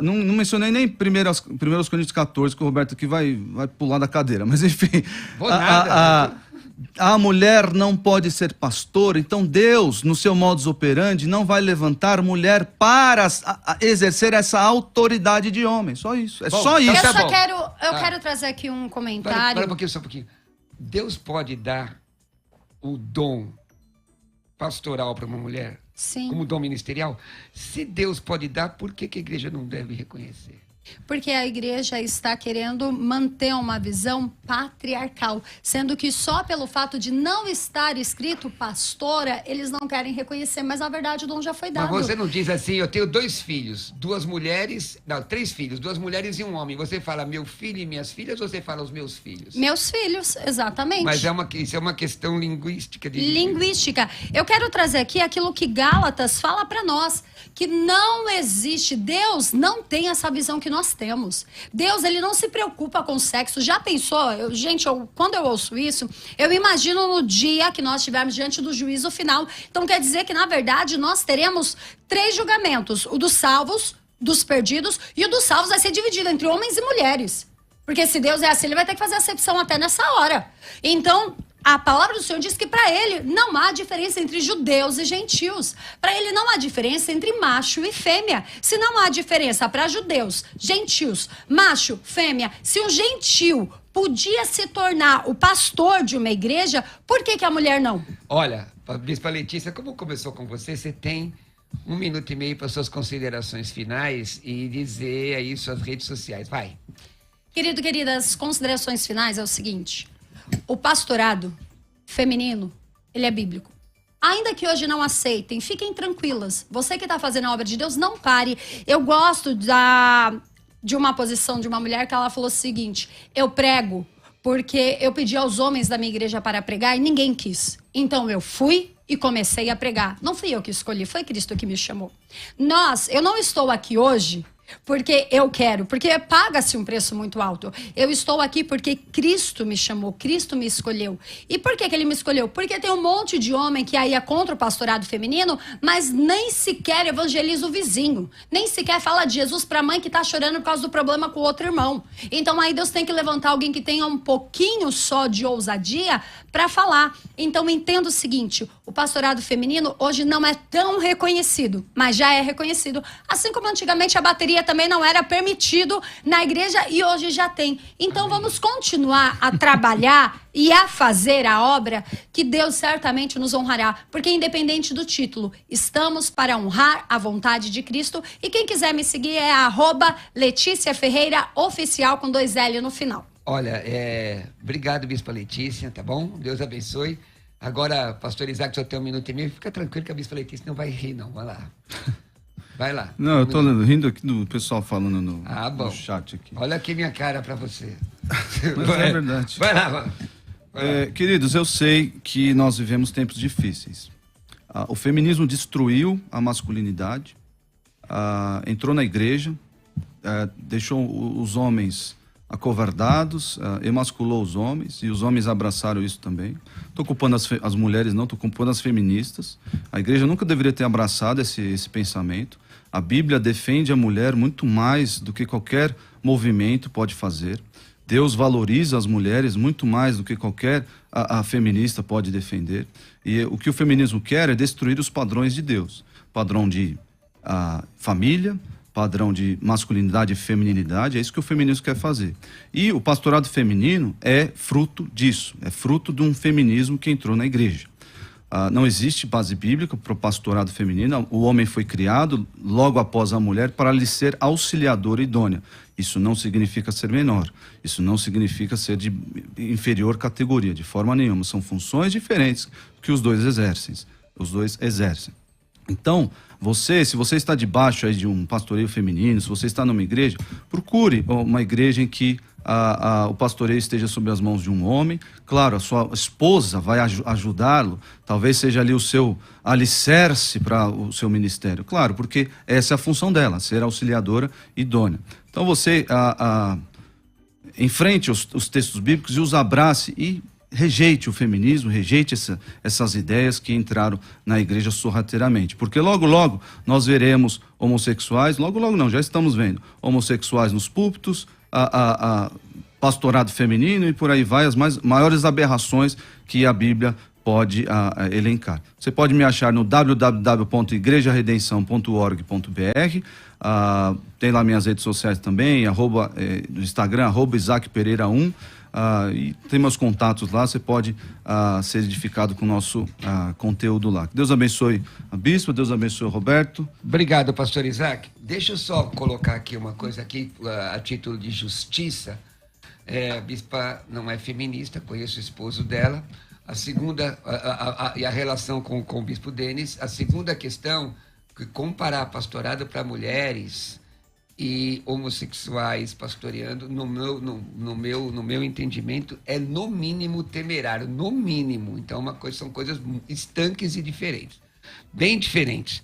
Não mencionei nem 1 Coríntios 14, que o Roberto aqui vai pular da cadeira, mas enfim. Vou nada. A mulher não pode ser pastora, então Deus, no seu modus operandi, não vai levantar mulher para exercer essa autoridade de homem. Só isso. É Bom, só então isso. tá Eu só bom. quero trazer aqui um comentário. Para um pouquinho, só um pouquinho. Deus pode dar o dom pastoral para uma mulher? Sim. Como dom ministerial? Se Deus pode dar, por que a igreja não deve reconhecer? Porque a igreja está querendo manter uma visão patriarcal, sendo que só pelo fato de não estar escrito pastora, eles não querem reconhecer, mas na verdade o dom já foi dado. Mas você não diz assim, eu tenho 2 filhos, 3 filhos, 2 mulheres e um homem. Você fala meu filho e minhas filhas ou você fala os meus filhos? Meus filhos, exatamente. Mas isso é uma questão linguística. Linguística. Eu quero trazer aqui aquilo que Gálatas fala para nós, que não existe, Deus não tem essa visão que nós temos. Deus, ele não se preocupa com o sexo. Já pensou? Quando eu ouço isso, eu imagino no dia que nós estivermos diante do juízo final. Então quer dizer que, na verdade, nós teremos 3 julgamentos. O dos salvos, dos perdidos, e o dos salvos vai ser dividido entre homens e mulheres. Porque se Deus é assim, ele vai ter que fazer acepção até nessa hora. Então, a palavra do Senhor diz que para ele não há diferença entre judeus e gentios. Para ele não há diferença entre macho e fêmea. Se não há diferença para judeus, gentios, macho, fêmea, se um gentil podia se tornar o pastor de uma igreja, por que a mulher não? Olha, Bispa Letícia, como começou com você, você tem 1 minuto e meio para suas considerações finais e dizer aí suas redes sociais. Vai. Queridas, considerações finais é o seguinte: o pastorado feminino, ele é bíblico. Ainda que hoje não aceitem, fiquem tranquilas. Você que está fazendo a obra de Deus, não pare. Eu gosto de uma posição de uma mulher que ela falou o seguinte: eu prego porque eu pedi aos homens da minha igreja para pregar e ninguém quis. Então eu fui e comecei a pregar. Não fui eu que escolhi, foi Cristo que me chamou. Eu não estou aqui hoje porque eu quero, porque paga-se um preço muito alto. Eu estou aqui porque Cristo me chamou, Cristo me escolheu. E por que ele me escolheu? Porque tem um monte de homem que aí é contra o pastorado feminino, mas nem sequer evangeliza o vizinho, nem sequer fala de Jesus para a mãe que está chorando por causa do problema com o outro irmão. Então aí Deus tem que levantar alguém que tenha um pouquinho só de ousadia para falar. Então entenda o seguinte: o pastorado feminino hoje não é tão reconhecido, mas já é reconhecido. Assim como antigamente a bateria também não era permitido na igreja e hoje já tem. Então vamos continuar a trabalhar e a fazer a obra que Deus certamente nos honrará. Porque independente do título, estamos para honrar a vontade de Cristo. E quem quiser me seguir é @LeticiaFerreiraOficial com 2 L no final. Olha, obrigado, Bispa Letícia, tá bom? Deus abençoe. Agora, pastor Isaac, só tem 1 minuto e meio. Fica tranquilo que a Bispa Letícia não vai rir, não. Vai lá. Vai lá. Não, eu tô rindo aqui do pessoal falando no chat aqui. Olha aqui minha cara pra você. Mas é verdade. Vai lá. Queridos, eu sei que nós vivemos tempos difíceis. O feminismo destruiu a masculinidade, entrou na igreja, deixou os homens acovardados, emasculou os homens, e os homens abraçaram isso também. Estou culpando as mulheres, não, estou culpando as feministas. A igreja nunca deveria ter abraçado esse pensamento. A Bíblia defende a mulher muito mais do que qualquer movimento pode fazer. Deus valoriza as mulheres muito mais do que qualquer a feminista pode defender. E o que o feminismo quer é destruir os padrões de Deus. Padrão de família, padrão de masculinidade e feminilidade, é isso que o feminismo quer fazer. E o pastorado feminino é fruto disso, é fruto de um feminismo que entrou na igreja. Não existe base bíblica para o pastorado feminino. O homem foi criado logo após a mulher para lhe ser auxiliadora idônea. Isso não significa ser menor, isso não significa ser de inferior categoria, de forma nenhuma. São funções diferentes que os dois exercem. Então, se você está debaixo aí de um pastoreio feminino, se você está numa igreja, procure uma igreja em que o pastoreio esteja sob as mãos de um homem. Claro, a sua esposa vai ajudá-lo, talvez seja ali o seu alicerce para o seu ministério. Claro, porque essa é a função dela, ser auxiliadora idônea. Então você enfrente os textos bíblicos e os abrace e rejeite o feminismo, rejeite essas ideias que entraram na igreja sorrateiramente. Porque logo, logo nós veremos homossexuais, logo, logo não, já estamos vendo, homossexuais nos púlpitos, pastorado feminino e por aí vai, as maiores aberrações que a Bíblia pode elencar. Você pode me achar no www.igrejaredenção.org.br, tem lá minhas redes sociais também, no Instagram, @IsaacPereira1, e tem meus contatos lá, você pode ser edificado com o nosso conteúdo lá. Que Deus abençoe a Bispa, Deus abençoe o Roberto. Obrigado, pastor Isaac. Deixa eu só colocar aqui uma coisa aqui, a título de justiça. A Bispa não é feminista, conheço o esposo dela. A segunda, e a relação com o Bispo Denis. A segunda questão, que comparar pastorado para mulheres e homossexuais pastoreando, no meu entendimento, é no mínimo temerário, no mínimo. Então, são coisas estanques e diferentes, bem diferentes.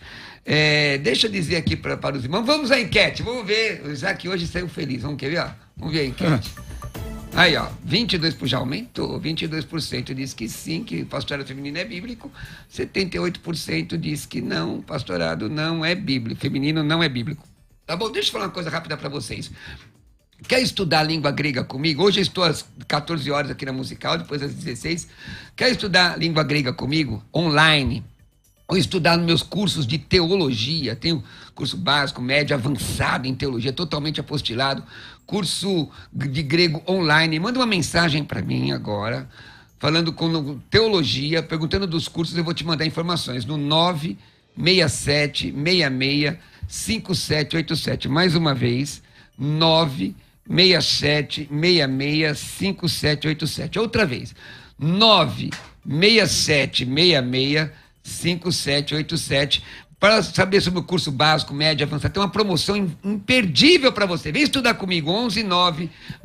Deixa eu dizer aqui para os irmãos, vamos à enquete, vamos ver, o Isaac hoje saiu feliz, vamos ver a enquete. Aí, 22%, já aumentou, 22% diz que sim, que pastorado feminino é bíblico, 78% diz que não, pastorado não é bíblico, feminino não é bíblico. Tá bom, deixa eu falar uma coisa rápida para vocês. Quer estudar a língua grega comigo? Hoje eu estou às 14 horas aqui na Musical, depois às 16. Quer estudar língua grega comigo? Online. Ou estudar nos meus cursos de teologia. Tenho curso básico, médio, avançado em teologia, totalmente apostilado. Curso de grego online. Manda uma mensagem para mim agora, falando com teologia, perguntando dos cursos, eu vou te mandar informações no 967665787. Mais uma vez, 967665787. Outra vez, 967665787. Para saber sobre o curso básico, médio, avançado, tem uma promoção imperdível para você. Vem estudar comigo,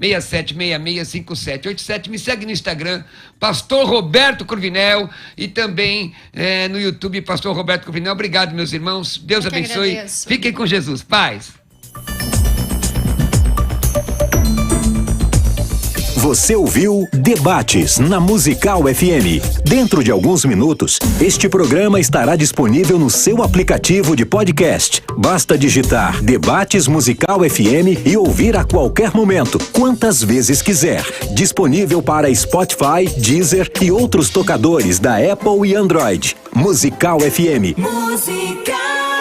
11967665787. Me segue no Instagram, Pastor Roberto Cruvinel, e também no YouTube, Pastor Roberto Cruvinel. Obrigado, meus irmãos. Deus abençoe. Agradeço. Fiquem com Jesus. Paz. Você ouviu Debates na Musical FM. Dentro de alguns minutos, este programa estará disponível no seu aplicativo de podcast. Basta digitar Debates Musical FM e ouvir a qualquer momento, quantas vezes quiser. Disponível para Spotify, Deezer e outros tocadores da Apple e Android. Musical FM. Musical.